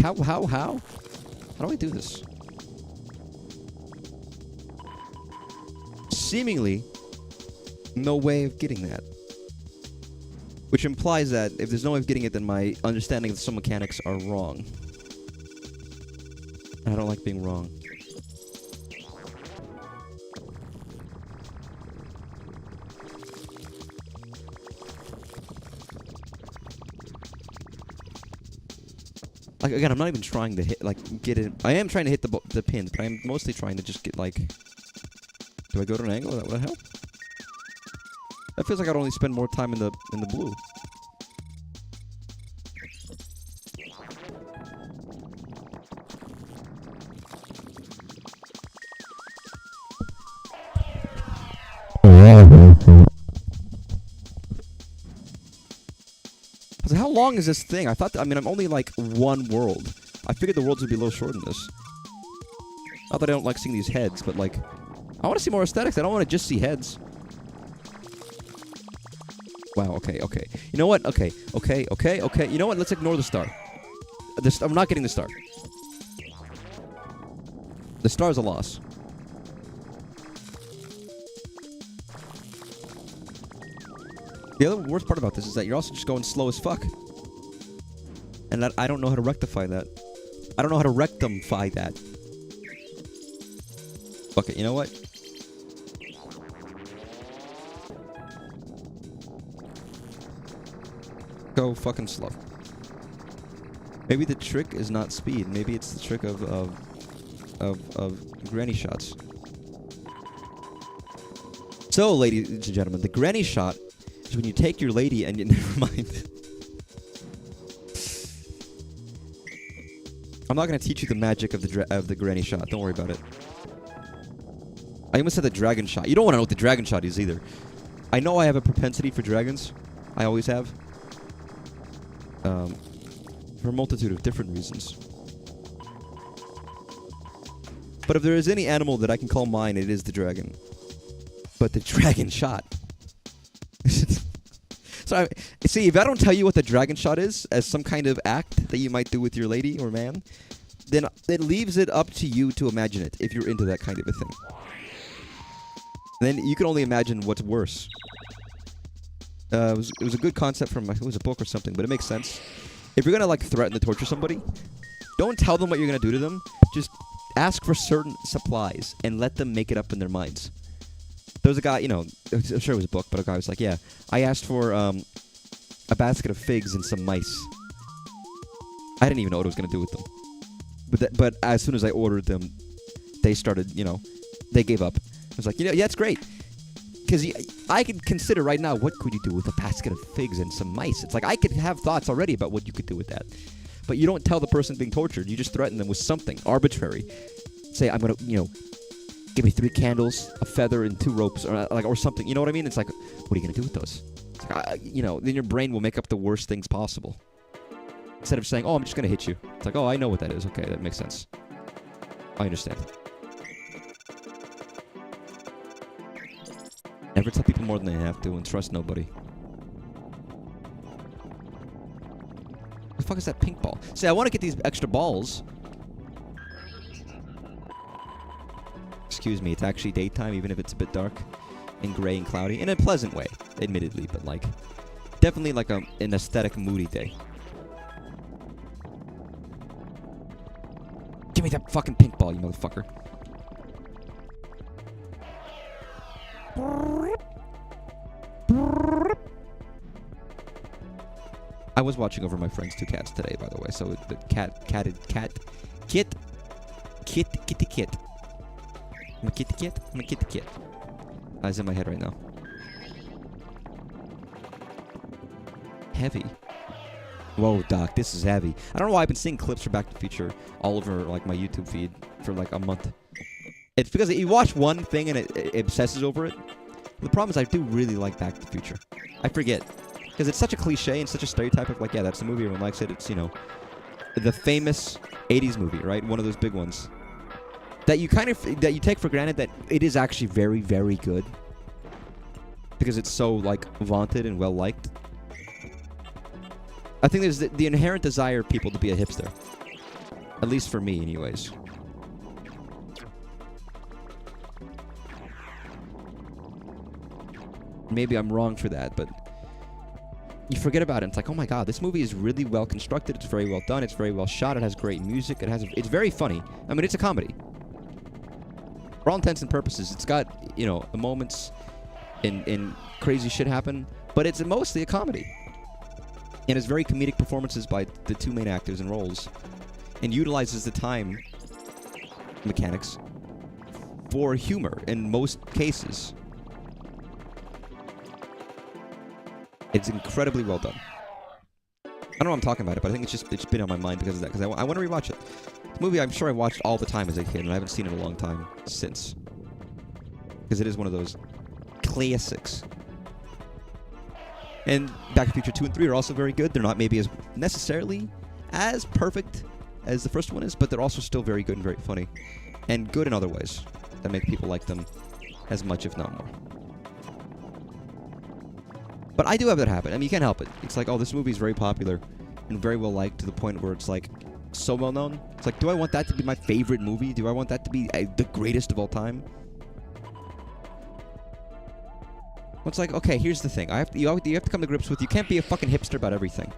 How do I do this? Seemingly, no way of getting that. Which implies that if there's no way of getting it, then my understanding of some mechanics are wrong. I don't like being wrong. Like, again, I'm not even trying to hit, like, get it. I am trying to hit the pins, but I'm mostly trying to just get, like... Do I go to an angle? What the hell? That feels like I'd only spend more time in the blue. So how long is this thing? I thought, I'm only like one world. I figured the worlds would be a little shorter than this. Not that I don't like seeing these heads, but like, I want to see more aesthetics. I don't want to just see heads. Wow, okay. You know what? Okay. You know what? Let's ignore the star. I'm not getting the star. The star's a loss. The other worst part about this is that you're also just going slow as fuck. And that I don't know how to rectify that. I don't know how to rectify that. Fuck it, you know what? Go fucking slow. Maybe the trick is not speed. Maybe it's the trick of granny shots. So, ladies and gentlemen, the granny shot is when you take your lady and you... Never mind. I'm not going to teach you the magic of the granny shot. Don't worry about it. I almost said the dragon shot. You don't want to know what the dragon shot is either. I know I have a propensity for dragons. I always have. For a multitude of different reasons. But if there is any animal that I can call mine, it is the dragon. But the dragon shot. So, see, if I don't tell you what the dragon shot is, as some kind of act that you might do with your lady or man, then it leaves it up to you to imagine it, if you're into that kind of a thing. Then you can only imagine what's worse. It was a good concept from, it was a book or something, but it makes sense. If you're gonna, like, threaten to torture somebody, don't tell them what you're gonna do to them. Just ask for certain supplies and let them make it up in their minds. There was a guy, you know, I'm sure it was a book, but a guy was like, yeah, I asked for a basket of figs and some mice. I didn't even know what I was going to do with them. But as soon as I ordered them, they started, you know, they gave up. I was like, you know, yeah, it's great. Because I could consider right now, what could you do with a basket of figs and some mice? It's like, I could have thoughts already about what you could do with that. But you don't tell the person being tortured. You just threaten them with something arbitrary. Say, I'm going to, you know, give me 3 candles, a feather, and 2 ropes, or something. You know what I mean? It's like, what are you going to do with those? You know, then your brain will make up the worst things possible. Instead of saying, oh, I'm just going to hit you. It's like, oh, I know what that is. Okay, that makes sense. I understand. Never tell people more than they have to and trust nobody. What the fuck is that pink ball? See, I want to get these extra balls. Excuse me, it's actually daytime, even if it's a bit dark and gray and cloudy. In a pleasant way, admittedly, but like... Definitely like an aesthetic, moody day. Give me that fucking pink ball, you motherfucker. I was watching over my friend's 2 cats today, by the way, so the kitty kit. I'm a kitty kit. It's in my head right now. Heavy. Whoa, Doc, this is heavy. I don't know why I've been seeing clips for Back to the Future all over like my YouTube feed for like a month. It's because you watch one thing and it obsesses over it. The problem is I do really like Back to the Future. I forget. Because it's such a cliche and such a stereotype of like, yeah, that's the movie, everyone likes it. It's, you know, the famous 80s movie, right? One of those big ones. That you you take for granted that it is actually very, very good. Because it's so, like, vaunted and well-liked. I think there's the inherent desire of people to be a hipster. At least for me, anyways. Maybe I'm wrong for that, but... You forget about it. It's like, oh my god, this movie is really well constructed. It's very well done. It's very well shot. It has great music. It's very funny. I mean, it's a comedy. For all intents and purposes, it's got, you know, the moments in crazy shit happen, but it's mostly a comedy. And it's very comedic performances by the 2 main actors in roles, and utilizes the time mechanics for humor in most cases. It's incredibly well done. I don't know what I'm talking about it, but I think it's been on my mind because of that. Because I want to rewatch it. It's a movie I'm sure I watched all the time as a kid, and I haven't seen it in a long time since. Because it is one of those classics. And Back to the Future 2 and 3 are also very good. They're not maybe as necessarily as perfect as the first one is, but they're also still very good and very funny. And good in other ways that make people like them as much, if not more. But I do have that habit. I mean, you can't help it. It's like, oh, this movie is very popular and very well liked to the point where it's like so well known. It's like, do I want that to be my favorite movie? Do I want that to be the greatest of all time? Well, it's like, okay, here's the thing. You have to come to grips with you can't be a fucking hipster about everything.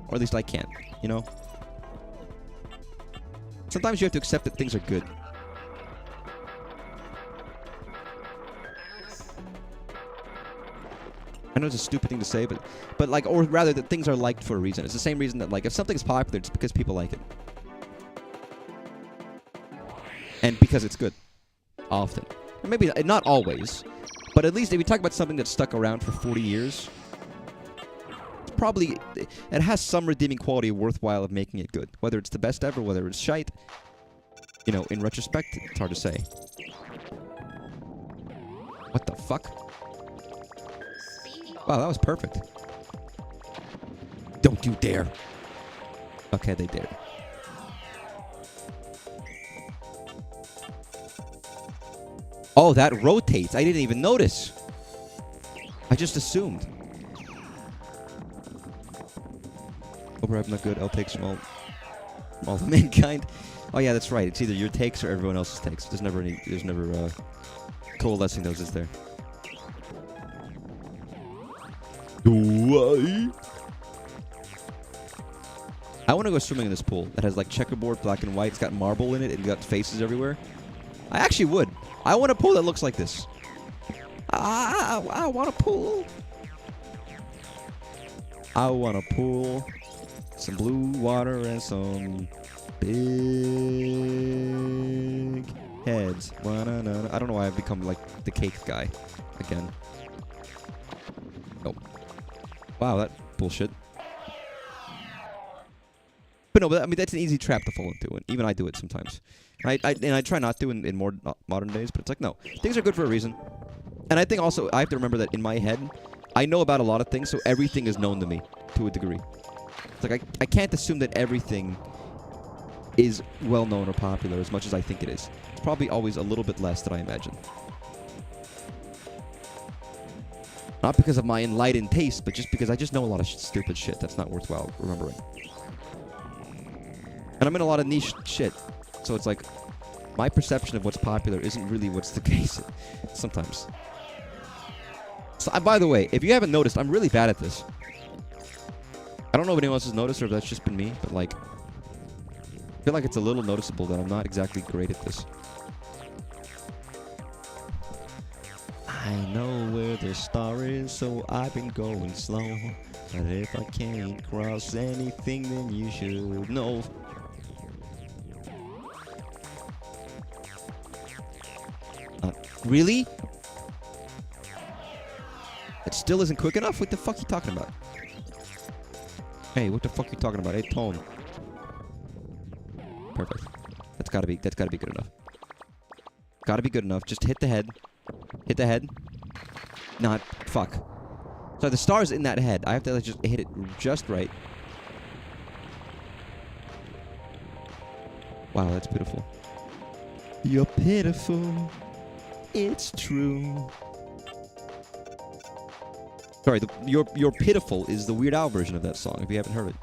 Or at least I can't, you know? Sometimes you have to accept that things are good. I know it's a stupid thing to say, but like, or rather that things are liked for a reason. It's the same reason that like if something's popular, it's because people like it. And because it's good. Often. And maybe not always, but at least if you talk about something that's stuck around for 40 years, it's probably, it has some redeeming quality worthwhile of making it good. Whether it's the best ever, whether it's shite, you know, in retrospect, it's hard to say. What the fuck? Wow, that was perfect. Don't you dare. Okay, they dared. Oh, that rotates. I didn't even notice. I just assumed. Override not good. L takes from all of mankind. Oh yeah, that's right. It's either your takes or everyone else's takes. There's never coalescing those, is there? I want to go swimming in this pool that has like checkerboard, black and white. It's got marble in it and got faces everywhere. I actually would. I want a pool that looks like this. I want a pool. I want a pool. Some blue water and some big heads. I don't know why I've become like the cake guy again. Oh. Wow, that bullshit. But no, I mean, that's an easy trap to fall into, and even I do it sometimes. And I try not to in more modern days, but it's like, no. Things are good for a reason. And I think also, I have to remember that in my head, I know about a lot of things, so everything is known to me to a degree. It's like I can't assume that everything is well known or popular as much as I think it is. It's probably always a little bit less than I imagine. Not because of my enlightened taste, but just because I just know a lot of stupid shit that's not worthwhile remembering. And I'm in a lot of niche shit, so it's like my perception of what's popular isn't really what's the case sometimes. So, by the way, if you haven't noticed, I'm really bad at this. I don't know if anyone else has noticed or if that's just been me, but like, I feel like it's a little noticeable that I'm not exactly great at this. I know where the star is, so I've been going slow. But if I can't cross anything, then you should know. Really? It still isn't quick enough? What the fuck are you talking about? Hey, what the fuck are you talking about? Hey, tone. Perfect. That's gotta be good enough. Gotta be good enough. Just hit the head. Hit the head. Not fuck. So the star's in that head. I have to like, just hit it just right. Wow, that's pitiful. You're pitiful. It's true. Sorry, your pitiful is the Weird Al version of that song. If you haven't heard it.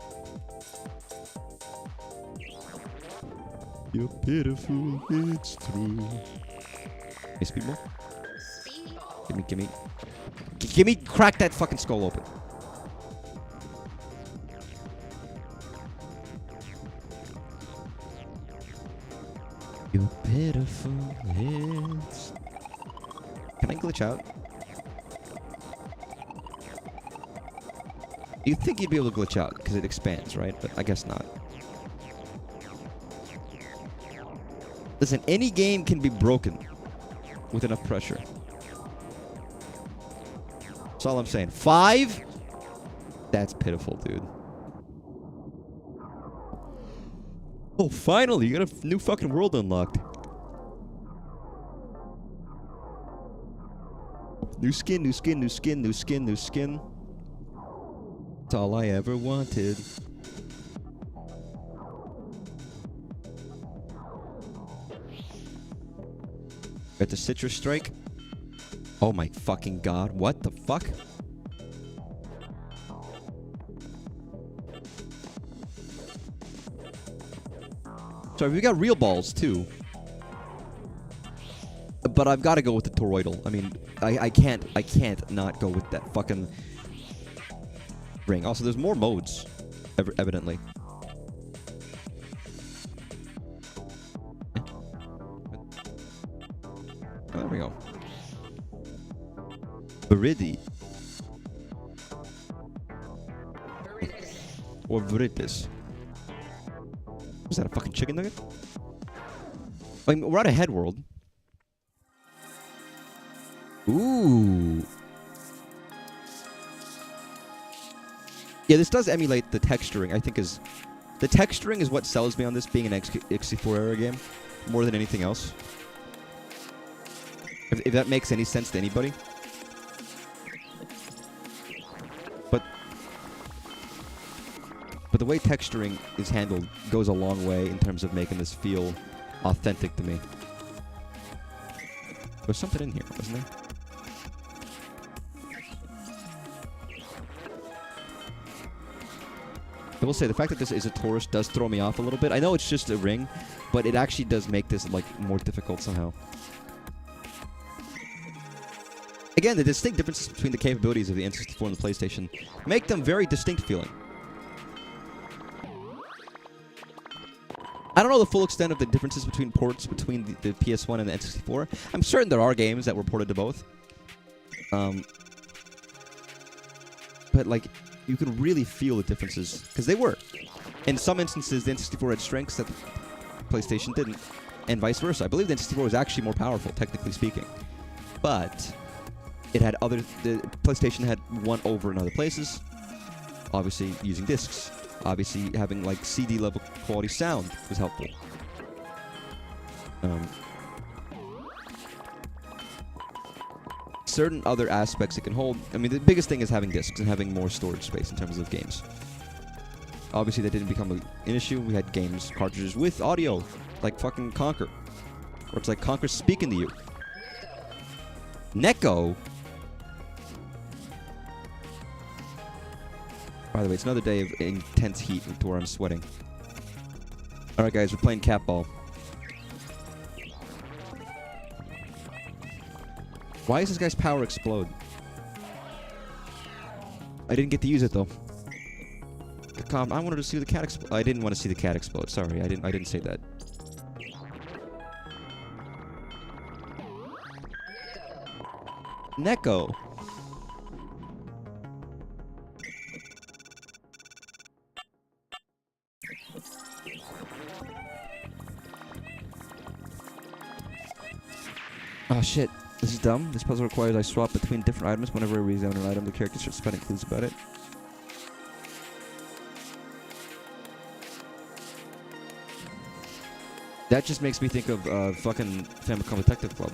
You're pitiful. It's true. Hey, Speedball. Give me, crack that fucking skull open. You're pitiful. It's... Can I glitch out? You'd think you'd be able to glitch out because it expands, right? But I guess not. Listen, any game can be broken with enough pressure. That's all I'm saying. 5? That's pitiful, dude. Oh, finally, you got a new fucking world unlocked. New skin, new skin, new skin, new skin, new skin. That's all I ever wanted. Got the citrus strike. Oh my fucking god, what the fuck? Sorry, we got real balls too. But I've got to go with the toroidal. I mean, I can't not go with that fucking ring. Also, there's more modes, evidently. Oh, there we go. Viridi. Or Viridis. Was that a fucking chicken nugget? I mean, we're at a head world. Ooh. Yeah, this does emulate the texturing, I think is... The texturing is what sells me on this being an N64 era game, more than anything else. If that makes any sense to anybody. But the way texturing is handled goes a long way in terms of making this feel authentic to me. There's something in here, wasn't there? I will say, the fact that this is a torus does throw me off a little bit. I know it's just a ring, but it actually does make this, like, more difficult somehow. Again, the distinct differences between the capabilities of the N64 and the PlayStation make them very distinct feeling. I don't know the full extent of the differences between ports between the PS1 and the N64. I'm certain there are games that were ported to both. But, like, you can really feel the differences, because they were. In some instances, the N64 had strengths that the PlayStation didn't, and vice versa. I believe the N64 was actually more powerful, technically speaking. But it had other... The PlayStation had one over in other places, obviously using discs. Obviously, having, like, CD-level quality sound was helpful. certain other aspects it can hold. I mean, the biggest thing is having discs and having more storage space in terms of games. Obviously, that didn't become an issue. We had games, cartridges with audio, like fucking Conquer. Or it's like Conquer speaking to you. Neko. By the way, it's another day of intense heat to where I'm sweating. Alright guys, we're playing cat ball. Why does this guy's power explode? I didn't get to use it though. I wanted to see the cat explode. I didn't want to see the cat explode. Sorry, I didn't say that. Neko. Oh shit, this is dumb. This puzzle requires I swap between different items. Whenever I re-examine an item, the character starts spelling clues about it. That just makes me think of fucking Famicom Detective Club.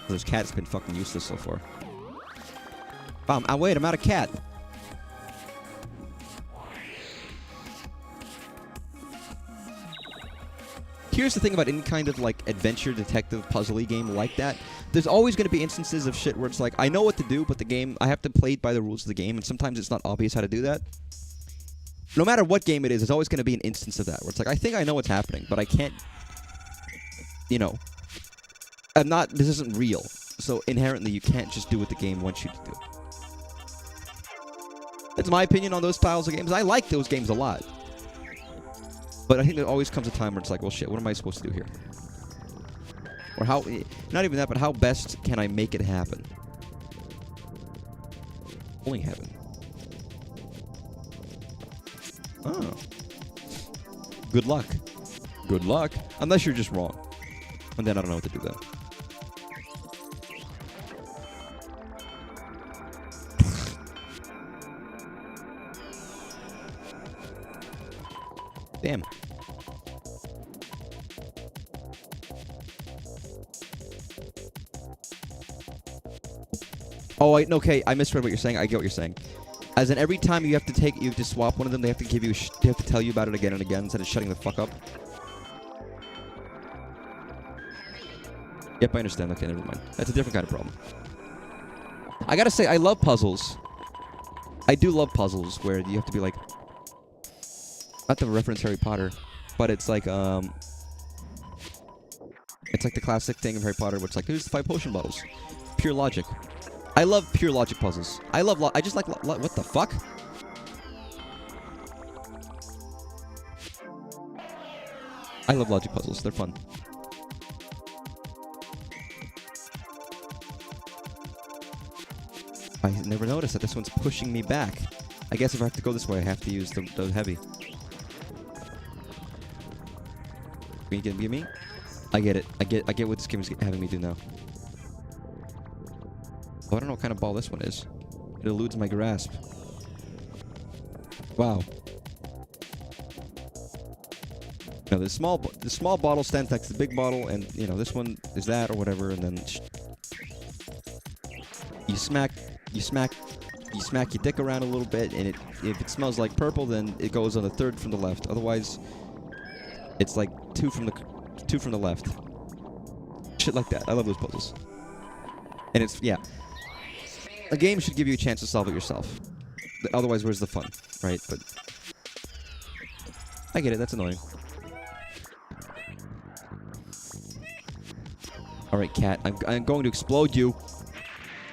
This cat's been fucking useless so far. Wait, I'm out of cat. Here's the thing about any kind of like adventure detective puzzle-y game like that. There's always going to be instances of shit where it's like, I know what to do, but the game, I have to play it by the rules of the game, and sometimes it's not obvious how to do that. No matter what game it is, there's always going to be an instance of that, where it's like, I think I know what's happening, but I can't, you know, this isn't real. So inherently, you can't just do what the game wants you to do. That's my opinion on those styles of games. I like those games a lot. But I think there always comes a time where it's like, well, shit, what am I supposed to do here? Or how, not even that, but how best can I make it happen? Only heaven. Oh. Good luck. Good luck. Unless you're just wrong. And then I don't know what to do then. Damn. Oh, okay, I misread what you're saying. I get what you're saying. As in, every time you have to swap one of them, they have to give you, they have to tell you about it again and again instead of shutting the fuck up. Yep, I understand. Okay, never mind. That's a different kind of problem. I gotta say, I love puzzles. I do love puzzles where you have to be like, not to reference Harry Potter, but it's like the classic thing of Harry Potter where it's like, here's the 5 potion bottles. Pure logic. I love pure logic puzzles. I just like, what the fuck? I love logic puzzles. They're fun. I never noticed that this one's pushing me back. I guess if I have to go this way, I have to use the heavy. Can you get me? I get it. I get what this game is having me do now. Oh, I don't know what kind of ball this one is. It eludes my grasp. Wow. No, the small bottle stands next to the big bottle, and you know this one is that or whatever, and then you smack your dick around a little bit, and if it smells like purple, then it goes on the third from the left. Otherwise, it's like two from the left. Shit like that. I love those puzzles. And it's, yeah. A game should give you a chance to solve it yourself. Otherwise, where's the fun, right? But I get it. That's annoying. All right, cat. I'm going to explode you.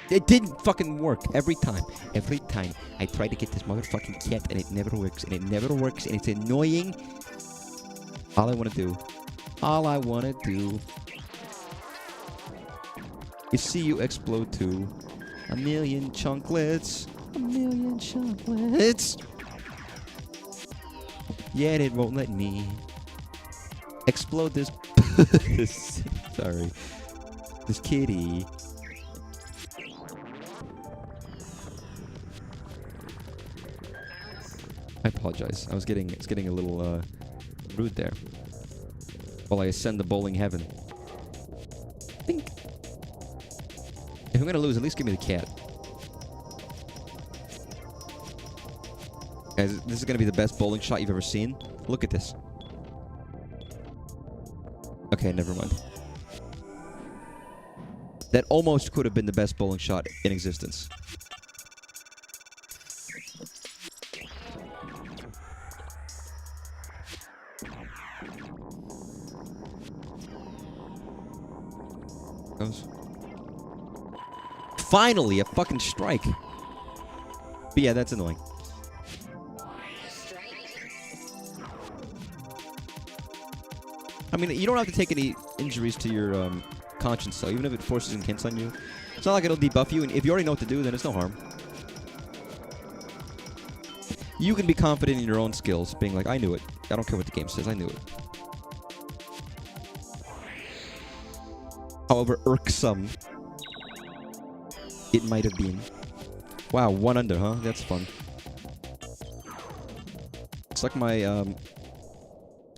It didn't fucking work every time. Every time I try to get this motherfucking cat, and it never works. And it never works. And it's annoying. All I want to do is see you explode too. A million chunklets. A million chunklets. Yet it won't let me explode this. Sorry. This kitty. I apologize. It's getting a little rude there. While I ascend the bowling heaven. Think. If I'm gonna lose, at least give me the cat. Guys, this is gonna be the best bowling shot you've ever seen. Look at this. Okay, never mind. That almost could have been the best bowling shot in existence. Goes. Finally, a fucking strike. But yeah, that's annoying. I mean, you don't have to take any injuries to your conscience, though, even if it forces and hints on you. It's not like it'll debuff you, and if you already know what to do, then it's no harm. You can be confident in your own skills, being like, I knew it. I don't care what the game says, I knew it. However irksome it might have been. Wow, 1 under, huh? That's fun. It's like my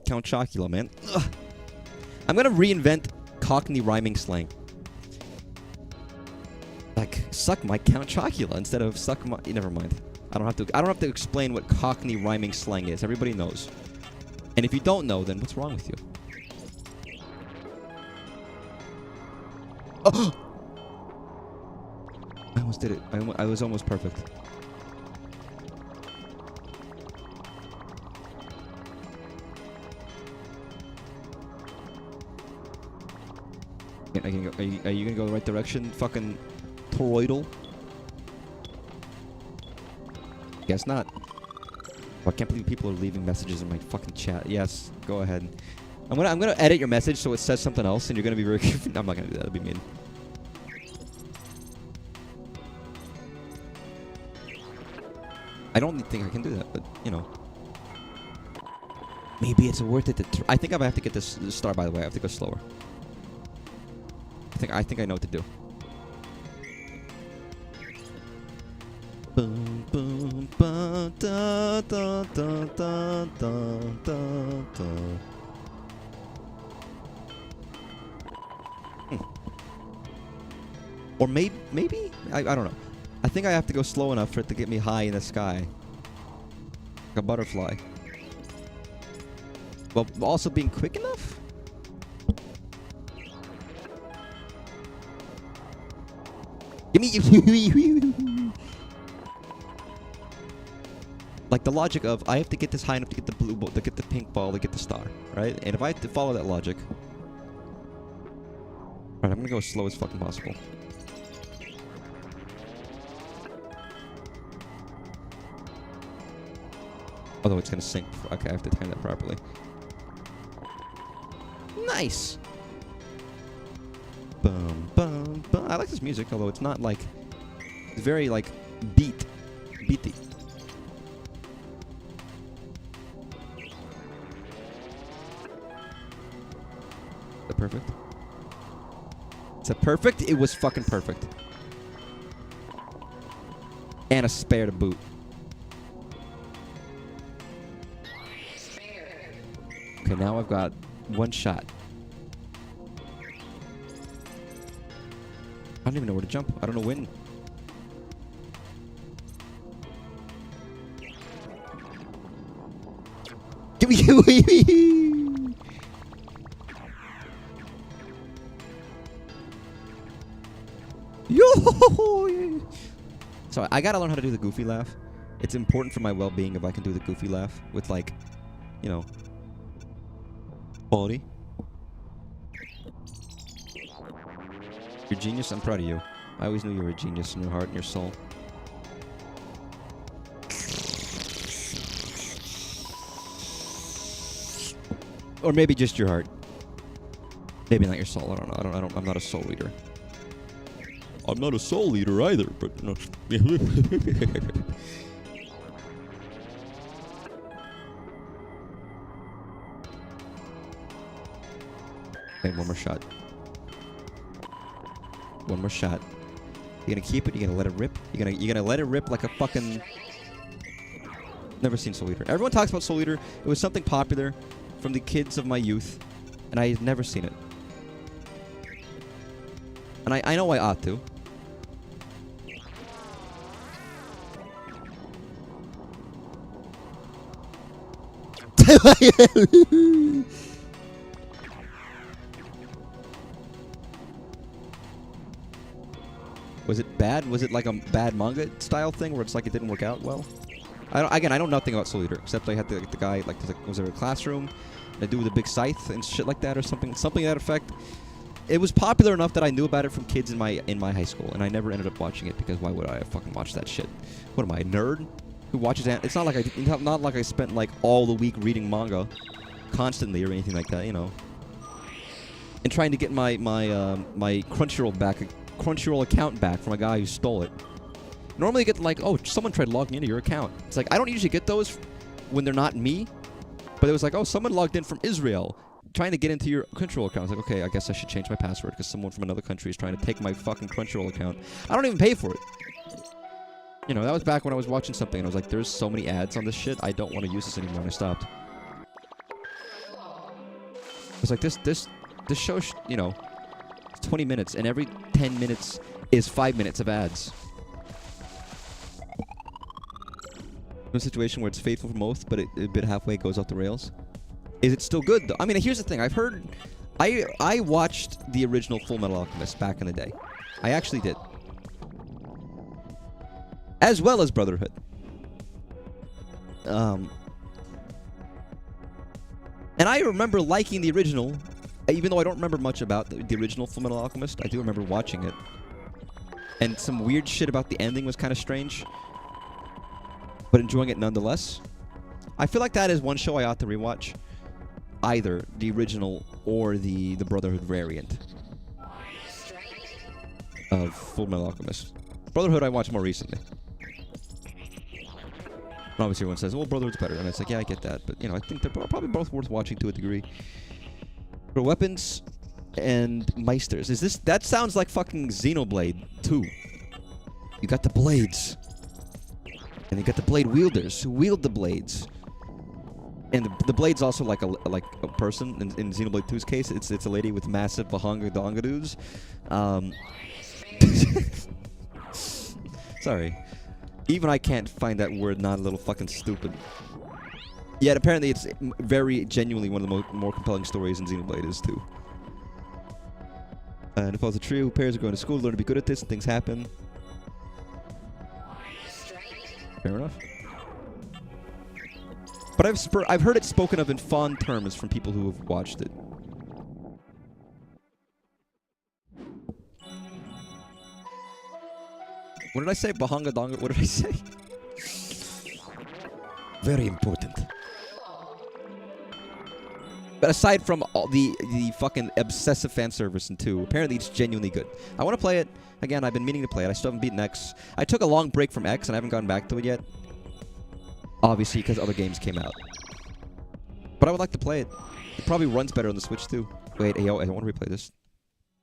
Count Chocula, man. Ugh. I'm gonna reinvent Cockney rhyming slang. Like, suck my Count Chocula instead of suck my. Never mind. I don't have to explain what Cockney rhyming slang is. Everybody knows. And if you don't know, then what's wrong with you? Oh! I almost did it. I was almost perfect. Are you gonna go the right direction, fucking toroidal? Guess not. Oh, I can't believe people are leaving messages in my fucking chat. Yes, go ahead. I'm gonna edit your message so it says something else, and you're gonna be very. I'm not gonna do that. That'd be mean. I don't think I can do that, but you know. Maybe it's worth it to. I think I have to get this star. By the way, I have to go slower. I think I know what to do. Boom, boom, ba, da, da, da, da, da, da, da. Or maybe? I don't know. I think I have to go slow enough for it to get me high in the sky. Like a butterfly. But also being quick enough? Give me like the logic of I have to get this high enough to get the blue ball, to get the pink ball, to get the star, right? And if I have to follow that logic, alright, I'm gonna go as slow as fucking possible. Although it's gonna sink. Okay, I have to time that properly. Nice. Bum, bum, bum. I like this music, although it's not like... It's very, like, beaty. Is that perfect? Is that perfect? It was fucking perfect. And a spare to boot. Okay, now I've got one shot. I don't even know where to jump. I don't know when. Give me Yo! So I gotta learn how to do the goofy laugh. It's important for my well-being if I can do the goofy laugh with, like, you know, quality. You're a genius. I'm proud of you. I always knew you were a genius in your heart and your soul. Or maybe just your heart. Maybe not your soul. I don't know. I'm not a soul reader. I'm not a soul leader either, but no. Okay, one more shot. One more shot. You're gonna keep it? You're gonna let it rip? You're gonna let it rip like a fucking... Never seen Soul Eater. Everyone talks about Soul Eater. It was something popular from the kids of my youth, and I have never seen it. And I know I ought to. Was it bad? Was it like a bad manga style thing where it's like it didn't work out well? I know nothing about Soul Eater except I had the guy like was there a classroom, a dude with a big scythe and shit like that or something to that effect. It was popular enough that I knew about it from kids in my high school, and I never ended up watching it because why would I fucking watch that shit? What am I, a nerd who watches it? It's not like I spent like all the week reading manga constantly or anything like that, you know. And trying to get my Crunchyroll account back from a guy who stole it. Normally you get like, oh, someone tried logging into your account. It's like, I don't usually get those when they're not me. But it was like, oh, someone logged in from Israel trying to get into your Crunchyroll account. I was like, okay, I guess I should change my password because someone from another country is trying to take my fucking Crunchyroll account. I don't even pay for it. You know, that was back when I was watching something and I was like, there's so many ads on this shit. I don't want to use this anymore, and I stopped. I was like, this show, you know, it's 20 minutes, and every 10 minutes is 5 minutes of ads. A situation where it's faithful for most, but a bit halfway goes off the rails. Is it still good, though? I mean, here's the thing. I've heard... I watched the original Full Metal Alchemist back in the day. I actually did. As well as Brotherhood. And I remember liking the original, even though I don't remember much about the original Full Metal Alchemist. I do remember watching it. And some weird shit about the ending was kind of strange. But enjoying it nonetheless. I feel like that is one show I ought to rewatch. Either the original or the Brotherhood variant of Full Metal Alchemist. Brotherhood I watched more recently. And obviously everyone says, well, Brotherhood's better. And it's like, yeah, I get that. But, you know, I think they're probably both worth watching to a degree. For weapons and meisters. That sounds like fucking Xenoblade 2. You got the blades. And you got the blade wielders who wield the blades. And the blade's also like a person. In Xenoblade 2's case, it's a lady with massive bahanga-dongadoos. Sorry. Even I can't find that word not a little fucking stupid. Yet apparently it's very genuinely one of the more compelling stories in Xenoblade is too. And if I was a trio, pairs are going to school to learn to be good at this and things happen. Fair enough. But I've heard it spoken of in fond terms from people who have watched it. What did I say? Bahanga Donga? What did I say? Very important. But aside from all the fucking obsessive fan service in 2, apparently it's genuinely good. I want to play it. Again, I've been meaning to play it. I still haven't beaten X. I took a long break from X and I haven't gotten back to it yet. Obviously, because other games came out. But I would like to play it. It probably runs better on the Switch, too. Wait, yo, I don't want to replay this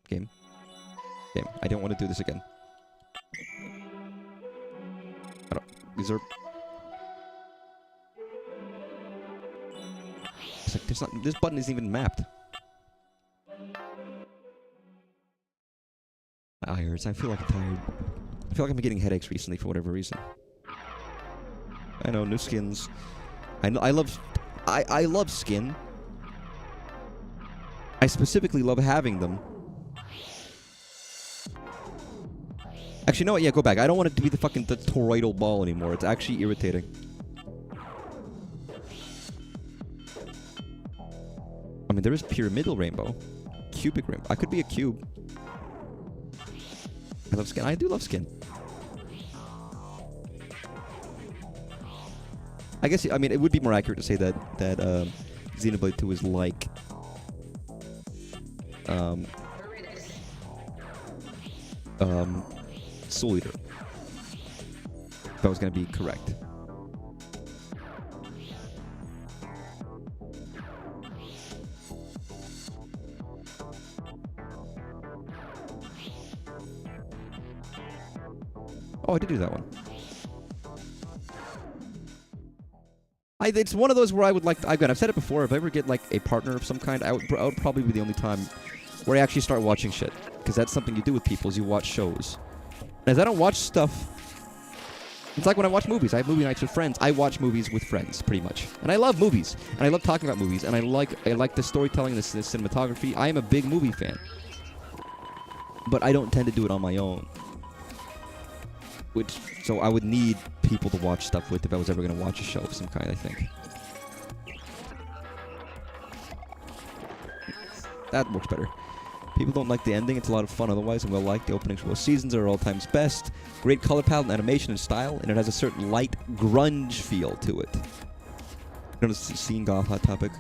game. I don't want to do this again. These are... It's like, there's not... This button isn't even mapped. My eye hurts. I feel like I'm tired. I feel like I've been getting headaches recently for whatever reason. I know, new skins. I love skin. I specifically love having them. Actually, you know what? Yeah, go back. I don't want it to be the fucking toroidal ball anymore. It's actually irritating. I mean, there is pyramidal rainbow. Cubic rainbow. I could be a cube. I love skin. I do love skin. I guess, I mean, it would be more accurate to say that Xenoblade 2 is like Soul Eater. If I was going to be correct. Oh, I did do that one. It's one of those where I would like... I've said it before. If I ever get like a partner of some kind, I would probably be the only time where I actually start watching shit. because that's something you do with people is you watch shows. And as I don't watch stuff, it's like when I watch movies. I have movie nights with friends. I watch movies with friends, pretty much. And I love movies. And I love talking about movies. And I like the storytelling, the cinematography. I am a big movie fan. But I don't tend to do it on my own. So I would need people to watch stuff with if I was ever going to watch a show of some kind, I think. That works better. People don't like the ending. It's a lot of fun otherwise, and well liked. The openings for both seasons are all times best. Great color palette and animation and style, and it has a certain light grunge feel to it. You know, scene goth, hot topic.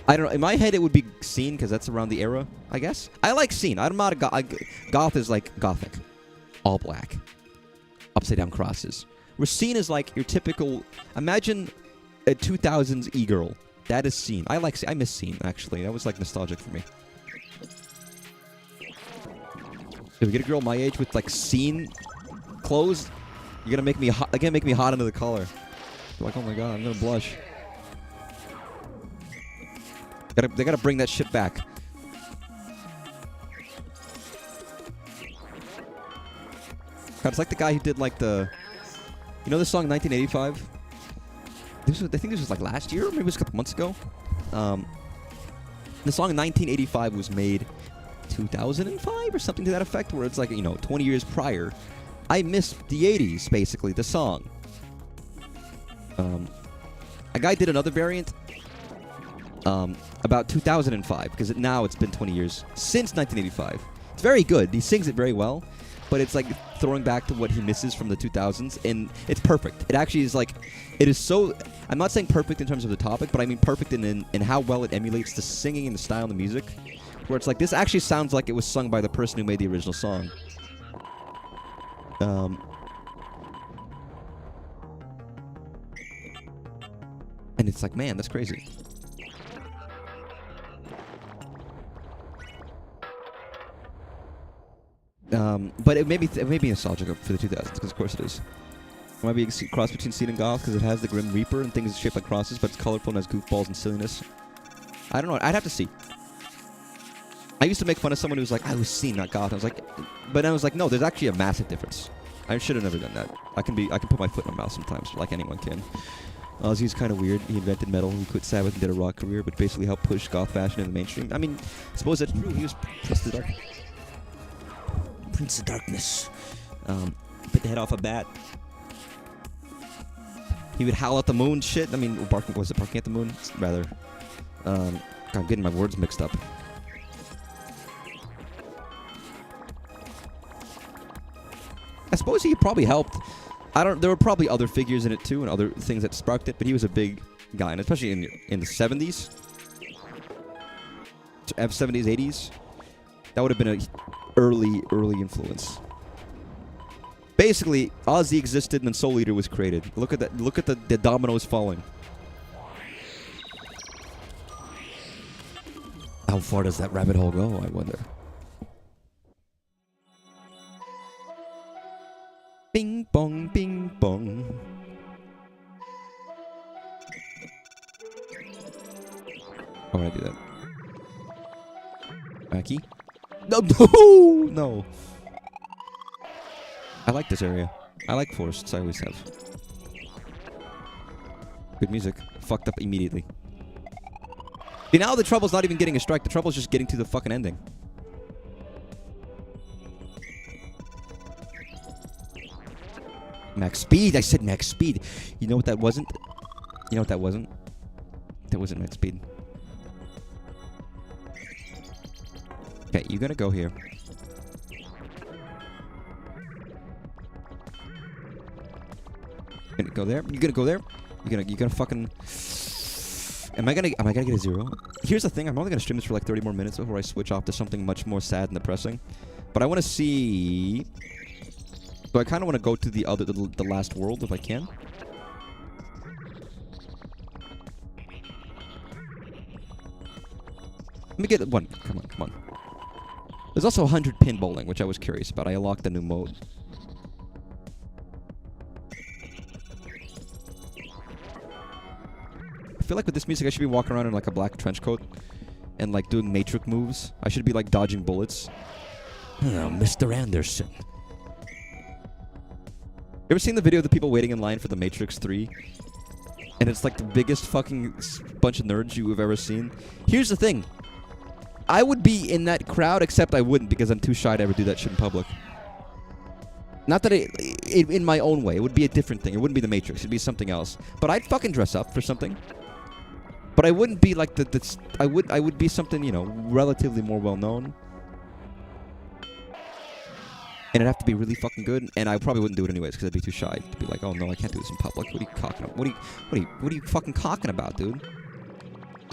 I don't know. In my head, it would be scene because that's around the era, I guess. I like scene. I'm not a goth is like gothic, all black, upside down crosses. Where scene is like your typical. Imagine a 2000s e-girl. That is scene. I miss scene actually. That was like nostalgic for me. If we get a girl my age with like scene clothes, you're gonna make me hot. Again, make me hot under the collar. Like, oh my god, I'm gonna blush. They gotta bring that shit back. God, it's like the guy who did like the, you know, the song 1985. I think this was like last year, or maybe it was a couple months ago. The song 1985 was made 2005 or something to that effect, where it's like, you know, 20 years prior. I miss the 80s, basically, the song. A guy did another variant about 2005, because now it's been 20 years since 1985. It's very good. He sings it very well, but it's like throwing back to what he misses from the 2000s, and it's perfect. It actually is like, it is so, I'm not saying perfect in terms of the topic, but I mean perfect in how well it emulates the singing and the style and the music, where it's like, this actually sounds like it was sung by the person who made the original song. And it's like, man, that's crazy. But it made me nostalgic for the 2000s, because of course it is. It might be a cross between scene and goth, because it has the Grim Reaper and things shaped like crosses, but it's colorful and has goofballs and silliness. I don't know. I'd have to see. I used to make fun of someone who was like, I was scene, not goth. I was like, but I was like, no, there's actually a massive difference. I should have never done that. I can put my foot in my mouth sometimes, like anyone can. Ozzy's kind of weird. He invented metal. He quit Sabbath and did a rock career, but basically helped push goth fashion in the mainstream. I mean, I suppose that's true. He was Prince of the Dark. Prince of Darkness. Bit the head off a bat. He would howl at the moon shit. I mean, barking at the moon? Rather. God, I'm getting my words mixed up. I suppose he probably helped. There were probably other figures in it too, and other things that sparked it, but he was a big guy, and especially in the 70s. 70s, 80s. That would have been an early influence. Basically, Ozzy existed and then Soul Eater was created. Look at that. Look at the dominoes falling. How far does that rabbit hole go, I wonder? Bing bong, bing bong. How would I do that? Backy? No! I like this area. I like forests, I always have. Good music. Fucked up immediately. See, now the trouble's not even getting a strike, the trouble's just getting to the fucking ending. Max speed! I said max speed! You know what that wasn't? You know what that wasn't? That wasn't max speed. Okay, you're gonna go here. You're gonna go there. You're gonna go there. You're gonna fucking. Am I gonna get a 0? Here's the thing. I'm only gonna stream this for like 30 more minutes before I switch off to something much more sad and depressing. But I want to see. So I kind of want to go to the last world if I can. Let me get one. Come on. There's also 100 pin bowling, which I was curious about. I unlocked a new mode. I feel like with this music, I should be walking around in like a black trench coat and like doing Matrix moves. I should be like dodging bullets. Oh, Mr. Anderson. You ever seen the video of the people waiting in line for the Matrix 3? And it's like the biggest fucking bunch of nerds you have ever seen. Here's the thing. I would be in that crowd, except I wouldn't because I'm too shy to ever do that shit in public. Not that in my own way. It would be a different thing. It wouldn't be the Matrix. It'd be something else. But I'd fucking dress up for something. But I wouldn't be like I would be something, you know, relatively more well known. And it'd have to be really fucking good, and I probably wouldn't do it anyways because I'd be too shy to be like, oh no, I can't do this in public. What are you cocking about? What are you fucking cocking about, dude?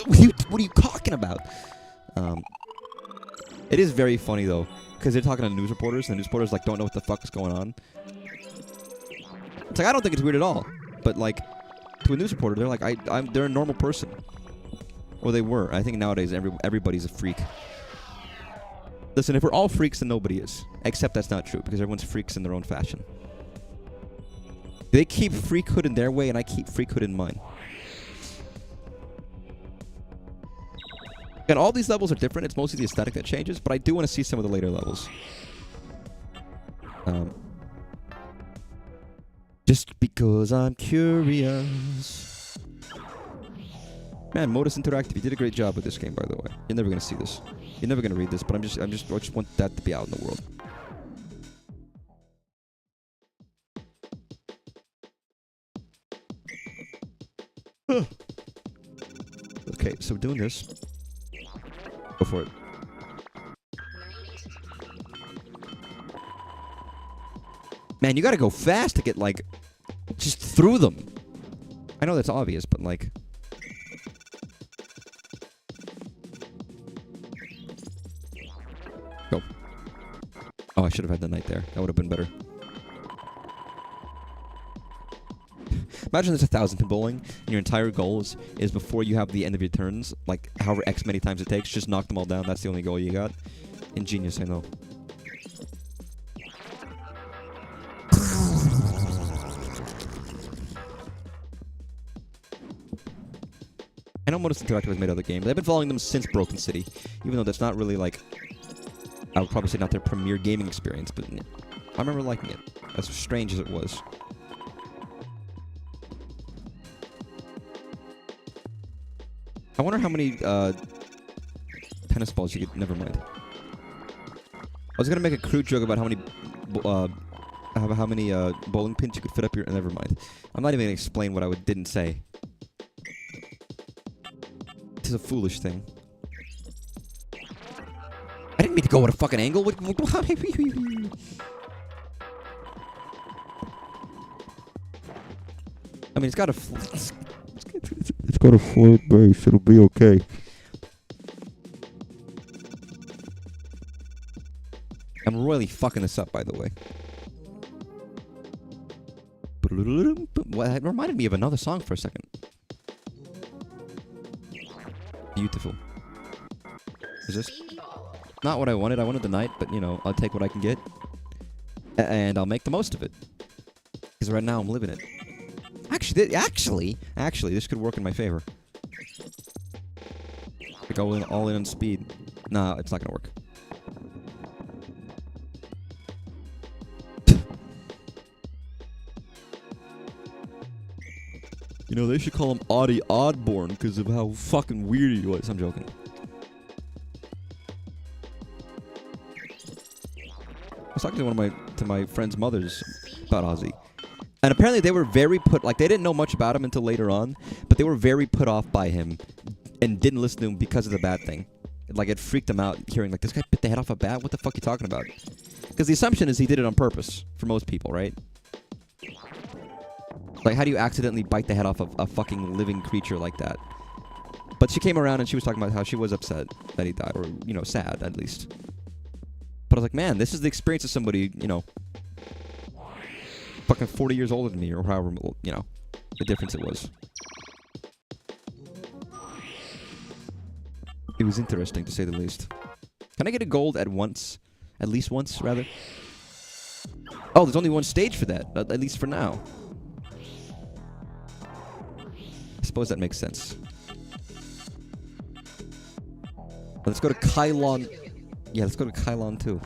What are you cocking about? It is very funny though, because they're talking to news reporters, and the news reporters like don't know what the fuck is going on. It's like I don't think it's weird at all, but like to a news reporter, they're like, they're a normal person, or they were. I think nowadays everybody's a freak. Listen, if we're all freaks, then nobody is. Except that's not true, because everyone's freaks in their own fashion. They keep freakhood in their way, and I keep freakhood in mine. And all these levels are different. It's mostly the aesthetic that changes, but I do want to see some of the later levels. Just because I'm curious. Man, Modus Interactive, you did a great job with this game, by the way. You're never going to see this. You're never going to read this, but I just want that to be out in the world. Okay, so doing this. Go for it. Man, you gotta go fast to get, like, just through them. I know that's obvious, but, like... Go. Oh, I should have had the knight there. That would have been better. Imagine there's 1,000 pin bowling, and your entire goal is before you have the end of your turns, like however X many times it takes, just knock them all down. That's the only goal you got. Ingenious, I know. I know Modus Interactive has made other games. I've been following them since Broken City, even though that's not really like, I would probably say not their premier gaming experience, but I remember liking it, as strange as it was. I wonder how many tennis balls you could... Never mind. I was gonna make a crude joke about how many bowling pins you could fit up your... Never mind. I'm not even gonna explain what I didn't say. This is a foolish thing. I didn't mean to go at a fucking angle. I mean, it's got a... It's got a float base. It'll be okay. I'm royally fucking this up, by the way. Well, it reminded me of another song for a second. Beautiful. Is this not what I wanted? I wanted the knight, but you know, I'll take what I can get, and I'll make the most of it. Because right now I'm living it. Actually, this could work in my favor. Like all in on speed. Nah, it's not gonna work. You know, they should call him Audie Oddborn because of how fucking weird he was. I'm joking. I was talking to my friend's mothers about Ozzy. And apparently they were very they didn't know much about him until later on, but they were very put off by him and didn't listen to him because of the bat thing. Like, it freaked them out hearing, like, this guy bit the head off a bat? What the fuck are you talking about? Because the assumption is he did it on purpose, for most people, right? Like, how do you accidentally bite the head off of a fucking living creature like that? But she came around and she was talking about how she was upset that he died, or, you know, sad, at least. But I was like, man, this is the experience of somebody, you know, fucking 40 years older than me, or however, you know, the difference it was. It was interesting, to say the least. Can I get a gold at once? At least once, rather? Oh, there's only one stage for that, at least for now. I suppose that makes sense. Let's go to Kylon. Yeah, let's go to Kylon too.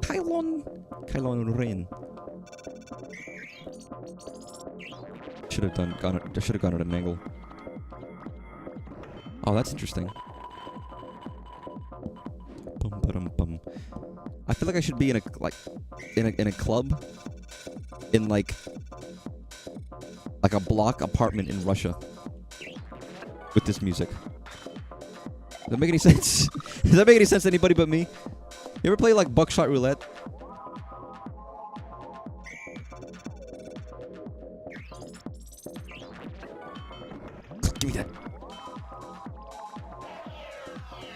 Kylon Rain. Should have gone at an angle. Oh, that's interesting. Bum, ba-dum, bum. I feel like I should be in a club in like a block apartment in Russia with this music. Does that make any sense? Does that make any sense to anybody but me? You ever play like Buckshot Roulette? Give me that.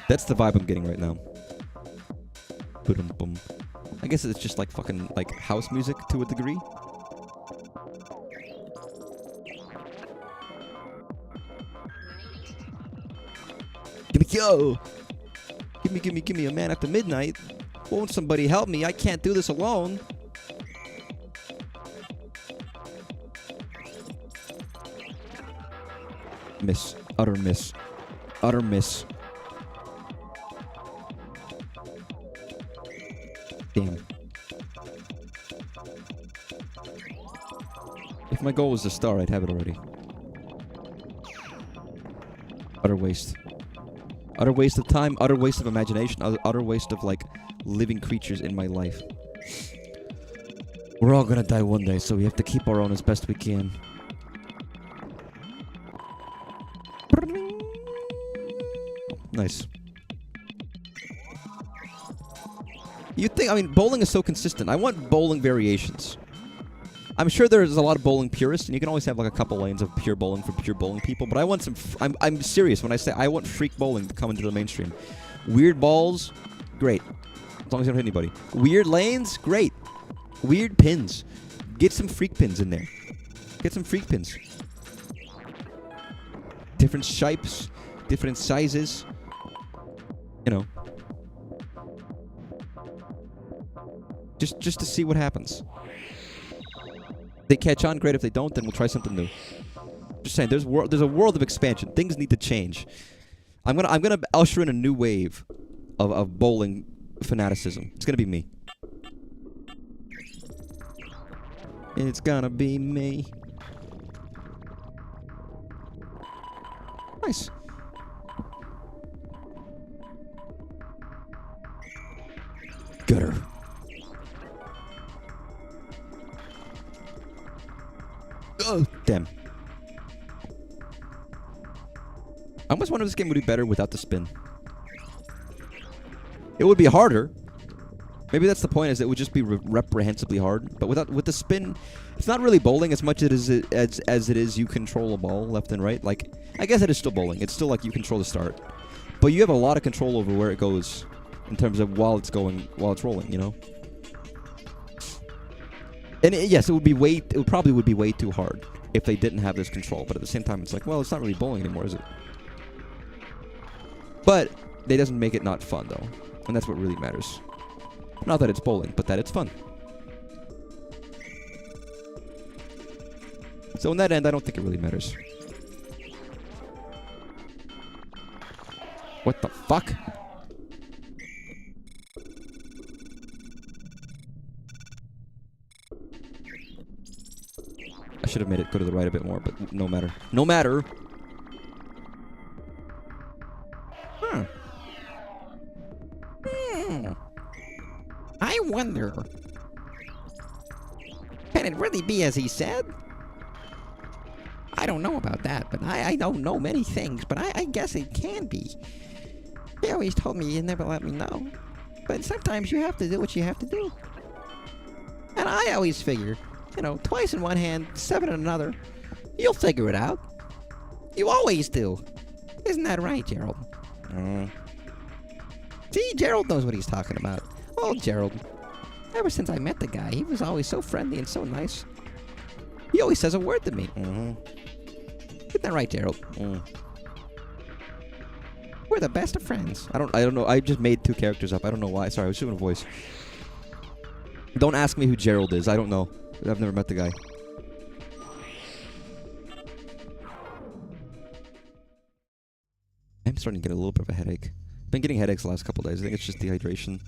That's the vibe I'm getting right now. Boom. I guess it's just like fucking like house music to a degree. Give me a man after midnight. Won't somebody help me? I can't do this alone. Miss. Utter miss. Utter miss. Damn. If my goal was the star, I'd have it already. Utter waste. Utter waste of time, utter waste of imagination, utter waste of, like, living creatures in my life. We're all gonna die one day, so we have to keep our own as best we can. Nice. You'd think, I mean, bowling is so consistent. I want bowling variations. I'm sure there's a lot of bowling purists, and you can always have like a couple lanes of pure bowling for pure bowling people, but I want some... I'm serious when I say I want freak bowling to come into the mainstream. Weird balls, great. As long as you don't hit anybody. Weird lanes, great. Weird pins. Get some freak pins in there. Get some freak pins. Different shapes, different sizes. You know. Just to see what happens. If they catch on, great. If they don't, then we'll try something new. Just saying, there's a world of expansion. Things need to change. I'm gonna usher in a new wave of bowling fanaticism. It's gonna be me. It's gonna be me. Nice. Gutter. Oh, damn. I almost wonder if this game would be better without the spin. It would be harder. Maybe that's the point, is it would just be reprehensibly hard. But with the spin, it's not really bowling as much as it is you control a ball left and right. Like, I guess it is still bowling. It's still like you control the start. But you have a lot of control over where it goes in terms of while it's rolling, you know? And yes, it probably would be way too hard if they didn't have this control. But at the same time, it's like, well, it's not really bowling anymore, is it? But it doesn't make it not fun, though. And that's what really matters. Not that it's bowling, but that it's fun. So in that end, I don't think it really matters. What the fuck? I should have made it go to the right a bit more, but no matter. No matter! I wonder, can it really be as he said? I don't know about that, but I don't know many things, but I guess it can be. He always told me he'd never let me know, but sometimes you have to do what you have to do. And I always figure, you know, twice in one hand, 7 in another. You'll figure it out. You always do. Isn't that right, Gerald? See, Gerald knows what he's talking about. Oh, Gerald. Ever since I met the guy, he was always so friendly and so nice. He always says a word to me. Isn't that right, Gerald? We're the best of friends. I don't know. I just made 2 characters up. I don't know why. Sorry, I was doing a voice. Don't ask me who Gerald is. I don't know. I've never met the guy. I'm starting to get a little bit of a headache. Been getting headaches the last couple days. I think it's just dehydration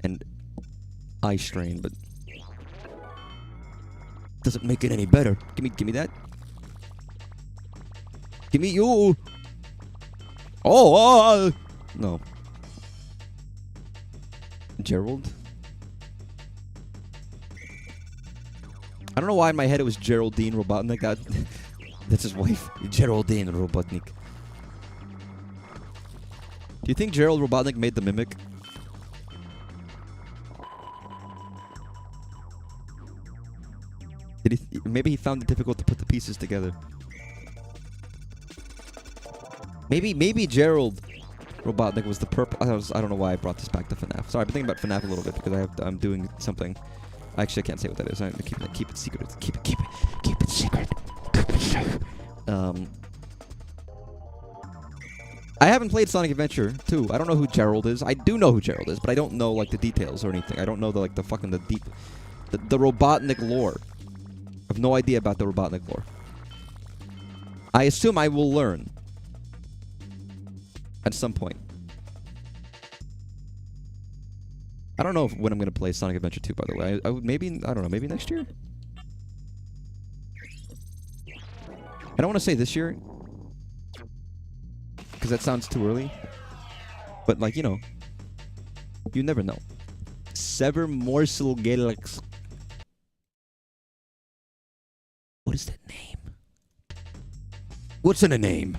and eye strain, but doesn't make it any better. Give me that. Give me you. Oh, no. Gerald. I don't know why in my head it was Geraldine Robotnik. That's his wife, Geraldine Robotnik. Do you think Gerald Robotnik made the Mimic? Maybe he found it difficult to put the pieces together. Maybe Gerald Robotnik was the I don't know why I brought this back to FNAF. Sorry, I've been thinking about FNAF a little bit because I'm doing something. Actually, I can't say what that is. I'm gonna keep it secret. Keep it secret. Keep it safe. I haven't played Sonic Adventure 2. I don't know who Gerald is. I do know who Gerald is, but I don't know like the details or anything. I don't know the deep the Robotnik lore. I have no idea about the Robotnik lore. I assume I will learn at some point. I don't know when I'm gonna play Sonic Adventure 2. By the way, I don't know. Maybe next year. I don't want to say this year because that sounds too early. But like, you know, you never know. Sever Morsel Galax. What is that name? What's in a name?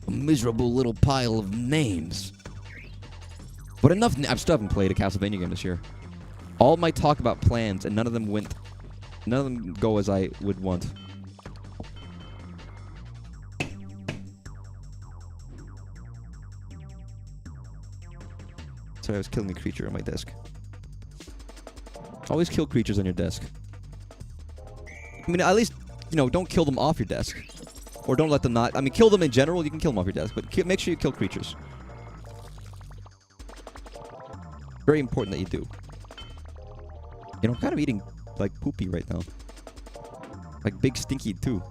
A miserable little pile of names. But enough. I still haven't played a Castlevania game this year. All my talk about plans, and none of them go as I would want. Sorry, I was killing a creature on my desk. Always kill creatures on your desk. I mean, at least, you know, don't kill them off your desk. Or don't let them not... I mean, kill them in general. You can kill them off your desk. But make sure you kill creatures. Very important that you do. You know, I'm kind of eating, like, poopy right now. Like, big stinky, too.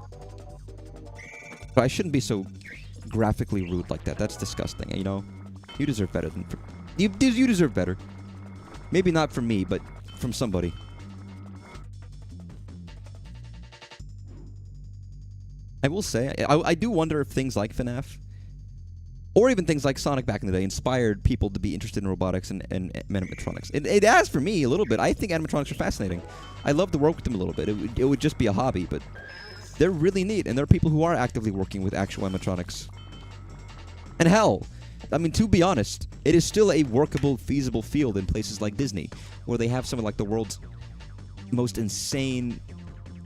But I shouldn't be so graphically rude like that. That's disgusting, you know? You deserve better than... You deserve better. Maybe not from me, but from somebody. I will say, I do wonder if things like FNAF, or even things like Sonic back in the day, inspired people to be interested in robotics and animatronics. It has for me a little bit. I think animatronics are fascinating. I love to work with them a little bit. It would just be a hobby, but they're really neat, and there are people who are actively working with actual animatronics. And hell, I mean, to be honest, it is still a workable, feasible field in places like Disney, where they have some of like the world's most insane,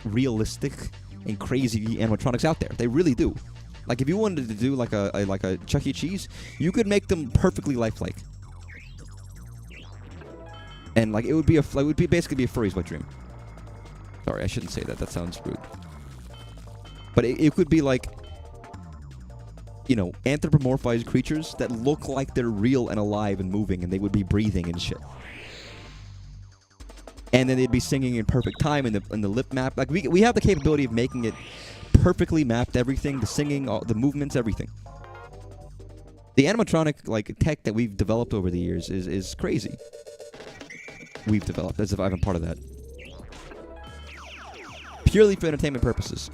realistic, and crazy animatronics out there. They really do. Like, if you wanted to do like a Chuck E. Cheese, you could make them perfectly lifelike. And like it would basically be a furry's wet dream. Sorry, I shouldn't say that. That sounds rude. But it could be like, you know, anthropomorphized creatures that look like they're real and alive and moving, and they would be breathing and shit. And then they'd be singing in perfect time in the lip map. Like we have the capability of making it perfectly mapped, everything, the singing, all, the movements, everything. The animatronic like tech that we've developed over the years is crazy. We've developed, as if I'm a part of that. Purely for entertainment purposes.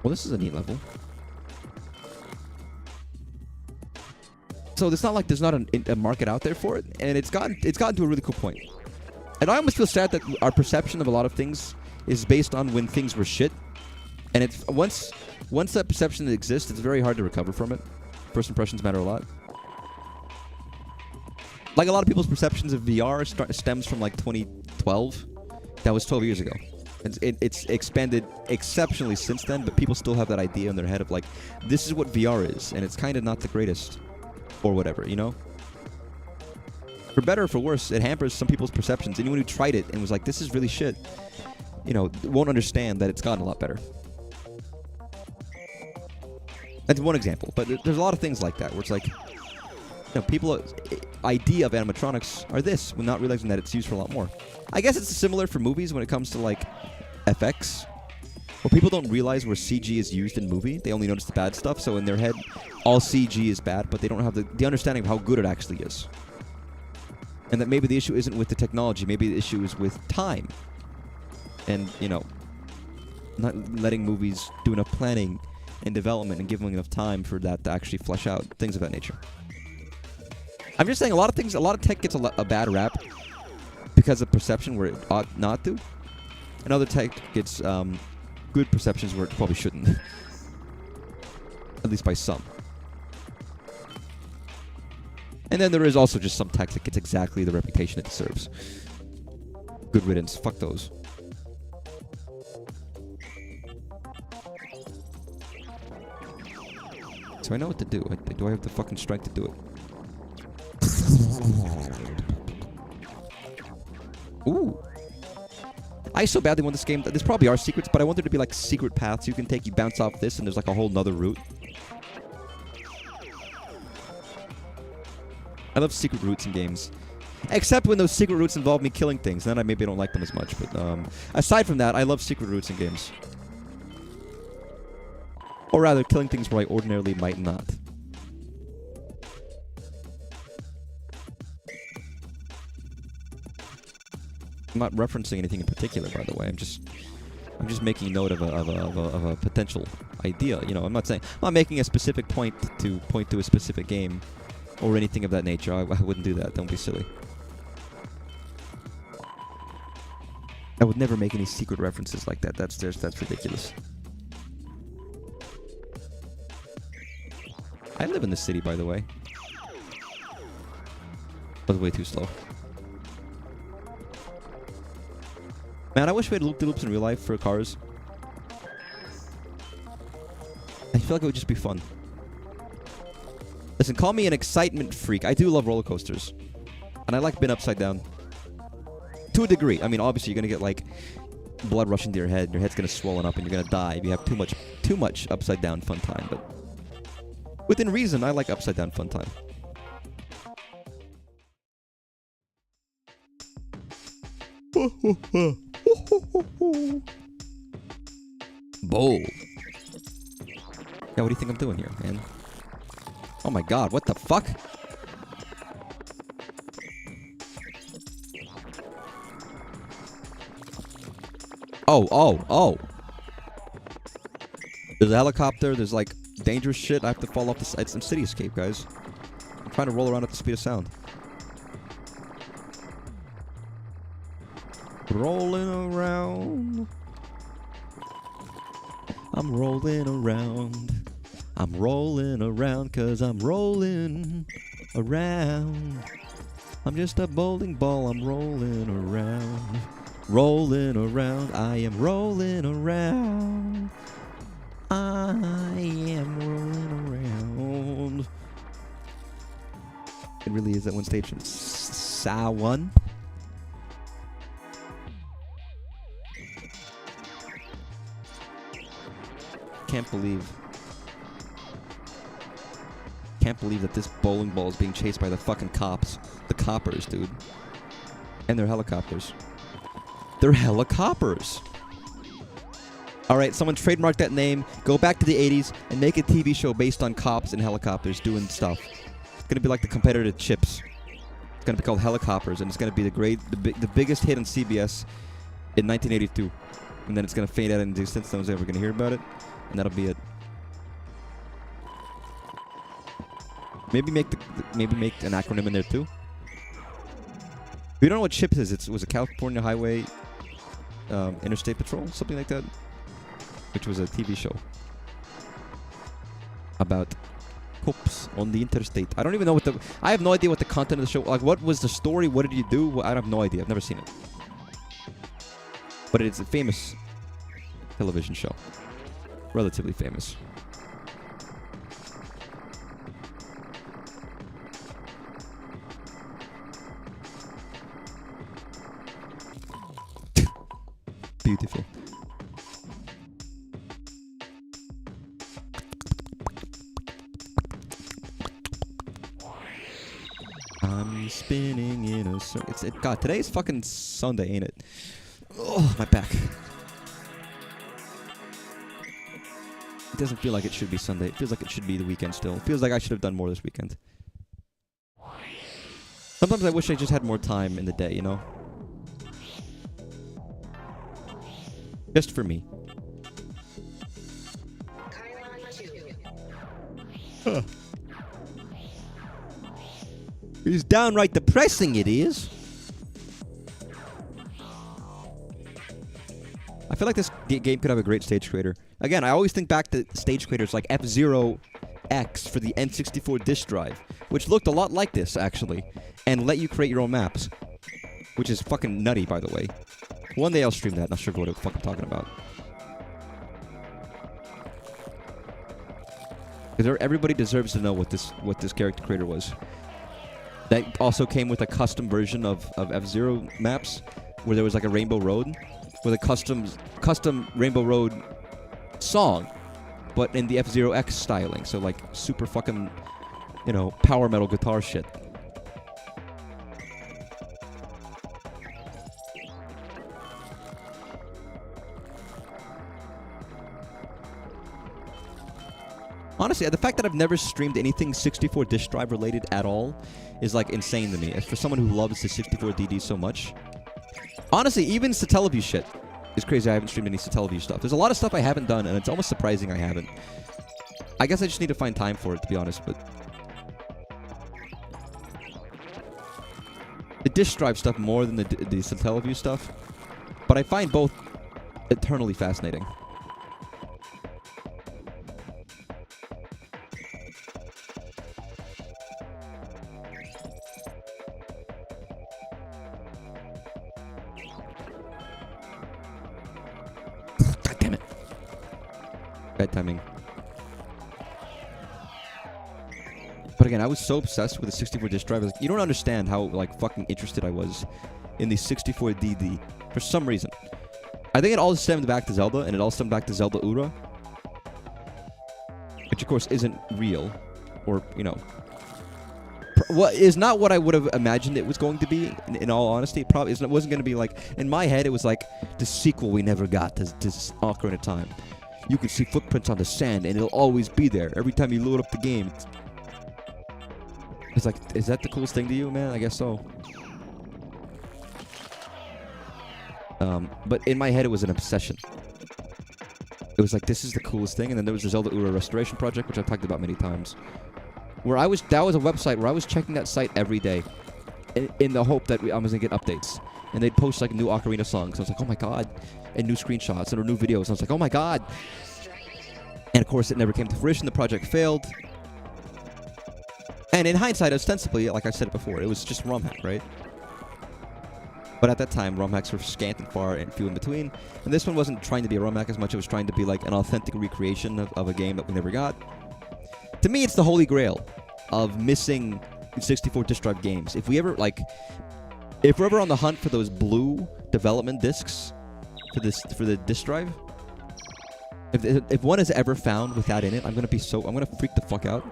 Well, this is a neat level. So it's not like there's not a market out there for it, and it's gotten to a really cool point. And I almost feel sad that our perception of a lot of things is based on when things were shit. And it's once that perception exists, it's very hard to recover from it. First impressions matter a lot. Like a lot of people's perceptions of VR stems from like 2012. That was 12 years ago. It's expanded exceptionally since then, but people still have that idea in their head of like, this is what VR is, and it's kind of not the greatest, or whatever, you know? For better or for worse, it hampers some people's perceptions. Anyone who tried it and was like, this is really shit, you know, won't understand that it's gotten a lot better. That's one example, but there's a lot of things like that, where it's like, you know, people's idea of animatronics are this, when not realizing that it's used for a lot more. I guess it's similar for movies when it comes to, like, FX. Where people don't realize where CG is used in movie. They only notice the bad stuff. So in their head, all CG is bad, but they don't have the understanding of how good it actually is. And that maybe the issue isn't with the technology. Maybe the issue is with time. And, you know, not letting movies do enough planning and development and giving enough time for that to actually flesh out. Things of that nature. I'm just saying a lot of tech gets a bad rap because of perception where it ought not to. And other tech gets good perceptions where it probably shouldn't. At least by some. And then there is also just some tech that gets exactly the reputation it deserves. Good riddance. Fuck those. So I know what to do. Do I have the fucking strength to do it? Ooh. I so badly want this game. There's probably are secrets, but I want there to be like secret paths you can take. You bounce off this, and there's like a whole nother route. I love secret routes in games. Except when those secret routes involve me killing things. Then I maybe don't like them as much. But aside from that, I love secret routes in games. Or rather, killing things where I ordinarily might not. I'm not referencing anything in particular, by the way. I'm just making note of a potential idea. You know, I'm not making a specific point to a specific game or anything of that nature. I wouldn't do that. Don't be silly. I would never make any secret references like that. That's ridiculous. I live in the city, by the way. But way too slow. Man, I wish we had loop-de-loops in real life for cars. I feel like it would just be fun. Listen, call me an excitement freak. I do love roller coasters. And I like being upside down. To a degree. I mean, obviously, you're going to get, like, blood rushing to your head. Your head's going to swollen up and you're going to die if you have too much upside down fun time. But within reason, I like upside down fun time. Bowl. Yeah, what do you think I'm doing here, man? Oh my god, what the fuck? Oh. There's a helicopter, there's like dangerous shit. I have to fall off the side. Some city escape, guys. I'm trying to roll around at the speed of sound. Rolling around. I'm rolling around. I'm rolling around 'cause I'm rolling around. I'm just a bowling ball. I'm rolling around. Rolling around. I am rolling around. I am rolling around. It really is that one stage from Sa 1. Can't believe that this bowling ball is being chased by the fucking cops. The coppers, dude. And their helicopters. They're helicopters. Alright, someone trademark that name, go back to the 80s, and make a TV show based on cops and helicopters doing stuff. It's gonna be like the competitor to Chips. It's gonna be called Helicopters, and it's gonna be the biggest hit on CBS in 1982. And then it's gonna fade out into existence. No one's ever gonna hear about it. And that'll be it. Maybe make an acronym in there too. If you don't know what CHIPS is, it was a California Highway Interstate Patrol, something like that, which was a TV show about cops on the interstate. I don't even know I have no idea what the content of the show. Like, what was the story? What did you do? Well, I have no idea. I've never seen it, but it's a famous television show. Relatively famous. Beautiful. I'm spinning in a circle. God, today's fucking Sunday, ain't it? Oh, my back. doesn't feel like it should be Sunday. It feels like it should be the weekend still. It feels like I should have done more this weekend. Sometimes I wish I just had more time in the day, you know? Just for me. Huh. It's downright depressing, it is. I feel like this game could have a great stage creator. Again, I always think back to stage creators like F-Zero X for the N64 disk drive, which looked a lot like this, actually, and let you create your own maps, which is fucking nutty, by the way. One day I'll stream that. Not sure what the fuck I'm talking about. Because everybody deserves to know what this character creator was. That also came with a custom version of F-Zero maps, where there was like a Rainbow Road, with a custom Rainbow Road song, but in the F-Zero X styling. So like super fucking, you know, power metal guitar shit. Honestly, the fact that I've never streamed anything 64 disk drive related at all is like insane to me. For someone who loves the 64 DD so much. Honestly, even Satellaview shit is crazy. I haven't streamed any Satellaview stuff. There's a lot of stuff I haven't done, and it's almost surprising I haven't. I guess I just need to find time for it, to be honest, but... The disk drive stuff more than the Satellaview stuff. But I find both eternally fascinating. Bad timing. But again, I was so obsessed with the 64 disk drive. Like, you don't understand how like fucking interested I was in the 64 DD for some reason. I think it all stemmed back to Zelda, and it all stemmed back to Zelda Ura, which of course isn't real, or you know, what is not what I would have imagined it was going to be. In all honesty, it wasn't going to be like in my head. It was like the sequel we never got to Ocarina of Time. You can see footprints on the sand, and it'll always be there. Every time you load up the game. It's like, is that the coolest thing to you, man? I guess so. But in my head, it was an obsession. It was like, this is the coolest thing. And then there was the Zelda Ura Restoration Project, which I've talked about many times. That was a website where I was checking that site every day in the hope that I was going to get updates. And they'd post like new Ocarina songs. I was like, oh my god. And new screenshots and new videos. I was like, oh my god. And of course, it never came to fruition. The project failed. And in hindsight, ostensibly, like I said it before, it was just ROM hack, right? But at that time, ROM hacks were scant and far and few in between. And this one wasn't trying to be a ROM hack as much. It was trying to be like an authentic recreation of a game that we never got. To me, it's the holy grail of missing 64 disk drive games. If we're ever on the hunt for those blue development discs for the disk drive, if one is ever found with that in it, I'm gonna freak the fuck out.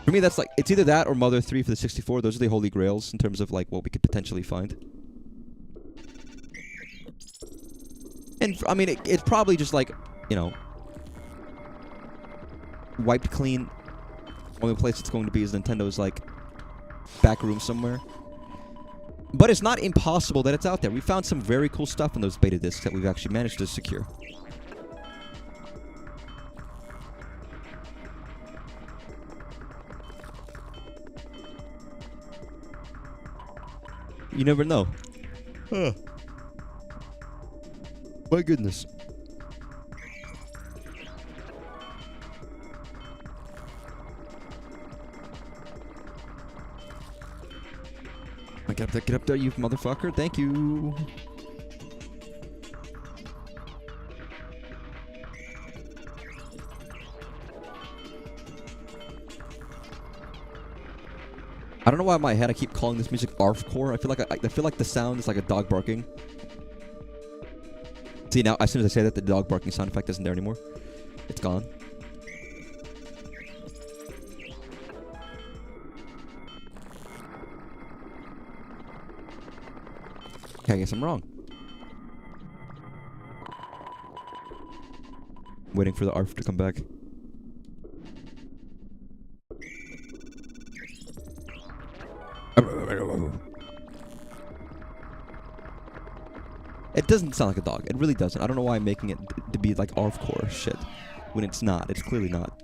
For me, that's like, it's either that or Mother 3 for the 64. Those are the holy grails in terms of like what we could potentially find. And I mean, it's probably just like, you know, wiped clean. Only place it's going to be is Nintendo's like back room somewhere. But it's not impossible that it's out there. We found some very cool stuff in those beta discs that we've actually managed to secure. You never know. Huh. My goodness. Get up there, you motherfucker. Thank you. I don't know why in my head I keep calling this music ARFcore. I feel like the sound is like a dog barking. See, now as soon as I say that, the dog barking sound effect isn't there anymore. It's gone. Okay, I guess I'm wrong. Waiting for the ARF to come back. It doesn't sound like a dog. It really doesn't. I don't know why I'm making it to be like ARF core shit when it's not. It's clearly not.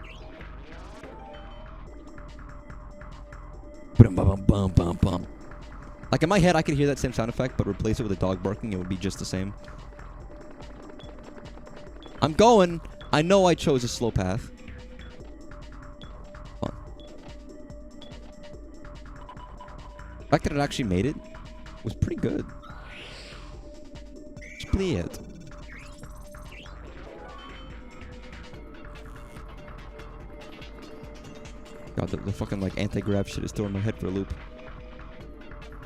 Like in my head, I could hear that same sound effect, but replace it with a dog barking, it would be just the same. I'm going. I know I chose a slow path. Come on. The fact that it actually made it was pretty good. Split. God, the fucking like anti-grav shit is throwing my head for a loop.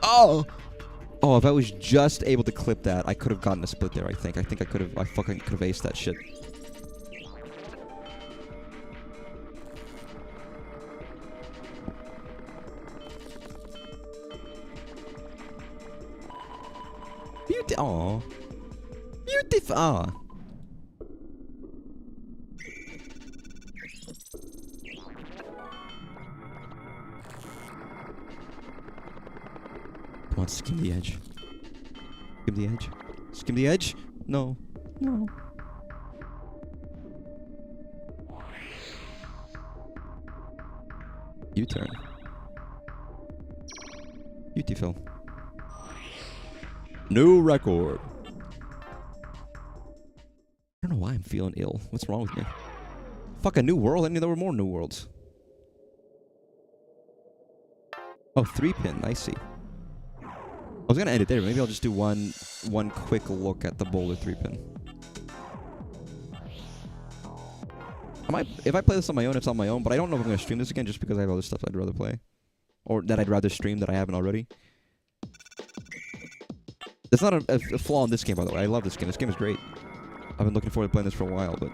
Oh! Oh, if I was just able to clip that, I could have gotten a split there, I think. I fucking could have aced that shit. Aww. Beautiful. Aw. Come on, skim the edge. Skim the edge. Skim the edge? No. No. U-turn. Beautiful. New record. I don't know why I'm feeling ill. What's wrong with me? Fuck, a new world? I knew there were more new worlds. Oh, 3-pin. I see. I was gonna end it there. Maybe I'll just do one quick look at the boulder 3-pin. If I play this on my own, it's on my own, but I don't know if I'm gonna stream this again just because I have other stuff I'd rather play. Or that I'd rather stream that I haven't already. That's not a flaw in this game, by the way. I love this game. This game is great. I've been looking forward to playing this for a while, but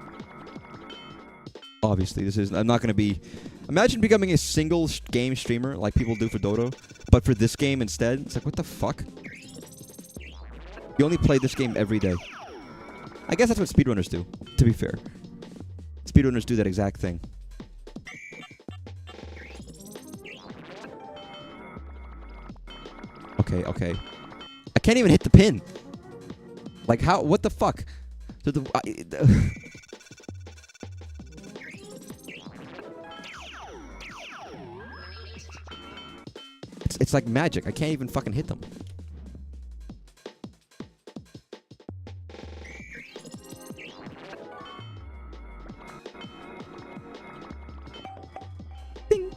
obviously this is... I'm not going to be... Imagine becoming a single game streamer like people do for Dodo, but for this game instead. It's like, what the fuck? You only play this game every day. I guess that's what speedrunners do, to be fair. Speedrunners do that exact thing. Okay, okay. I can't even hit the pin. Like, how? What the fuck? It's like magic. I can't even fucking hit them. Ding.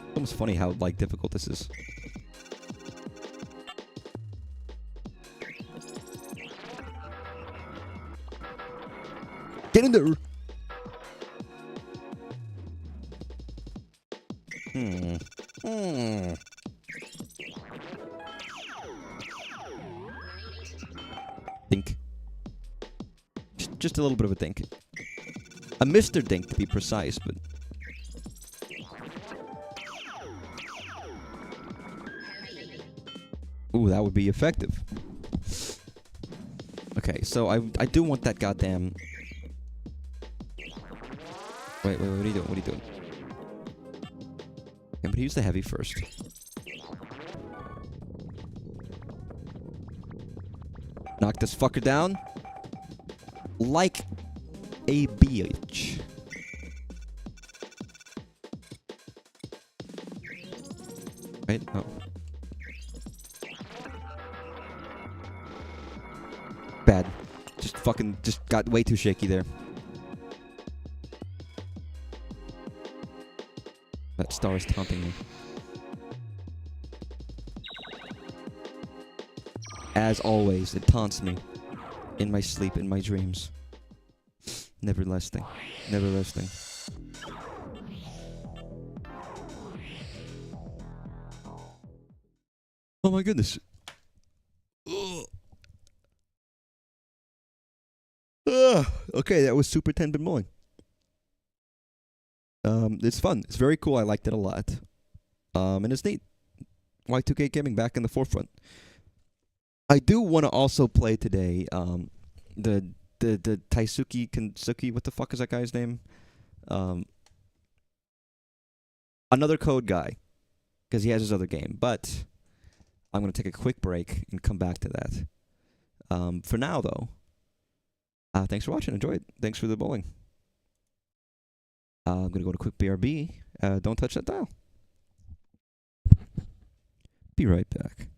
It's almost funny how like difficult this is. Get in there. Dink. Just a little bit of a dink. A Mr. Dink to be precise, but... Ooh, that would be effective. Okay, so I do want that goddamn... Wait, what are you doing? What are you doing? I'm gonna use the heavy first. Knock this fucker down. Like a bitch. Wait, no. Bad. Just got way too shaky there. That star is taunting me. As always, it taunts me. In my sleep, in my dreams. Never resting. Never resting. Oh my goodness. Okay, that was Super 10-bit mowing. It's fun. It's very cool. I liked it a lot. And it's neat. Y2K Gaming back in the forefront. I do want to also play today the the Taisuki Kensuki. What the fuck is that guy's name? Another code guy, because he has his other game. But I'm gonna take a quick break and come back to that. For now, though, thanks for watching. Enjoy it. Thanks for the bowling. I'm gonna go to quick BRB. Don't touch that dial. Be right back.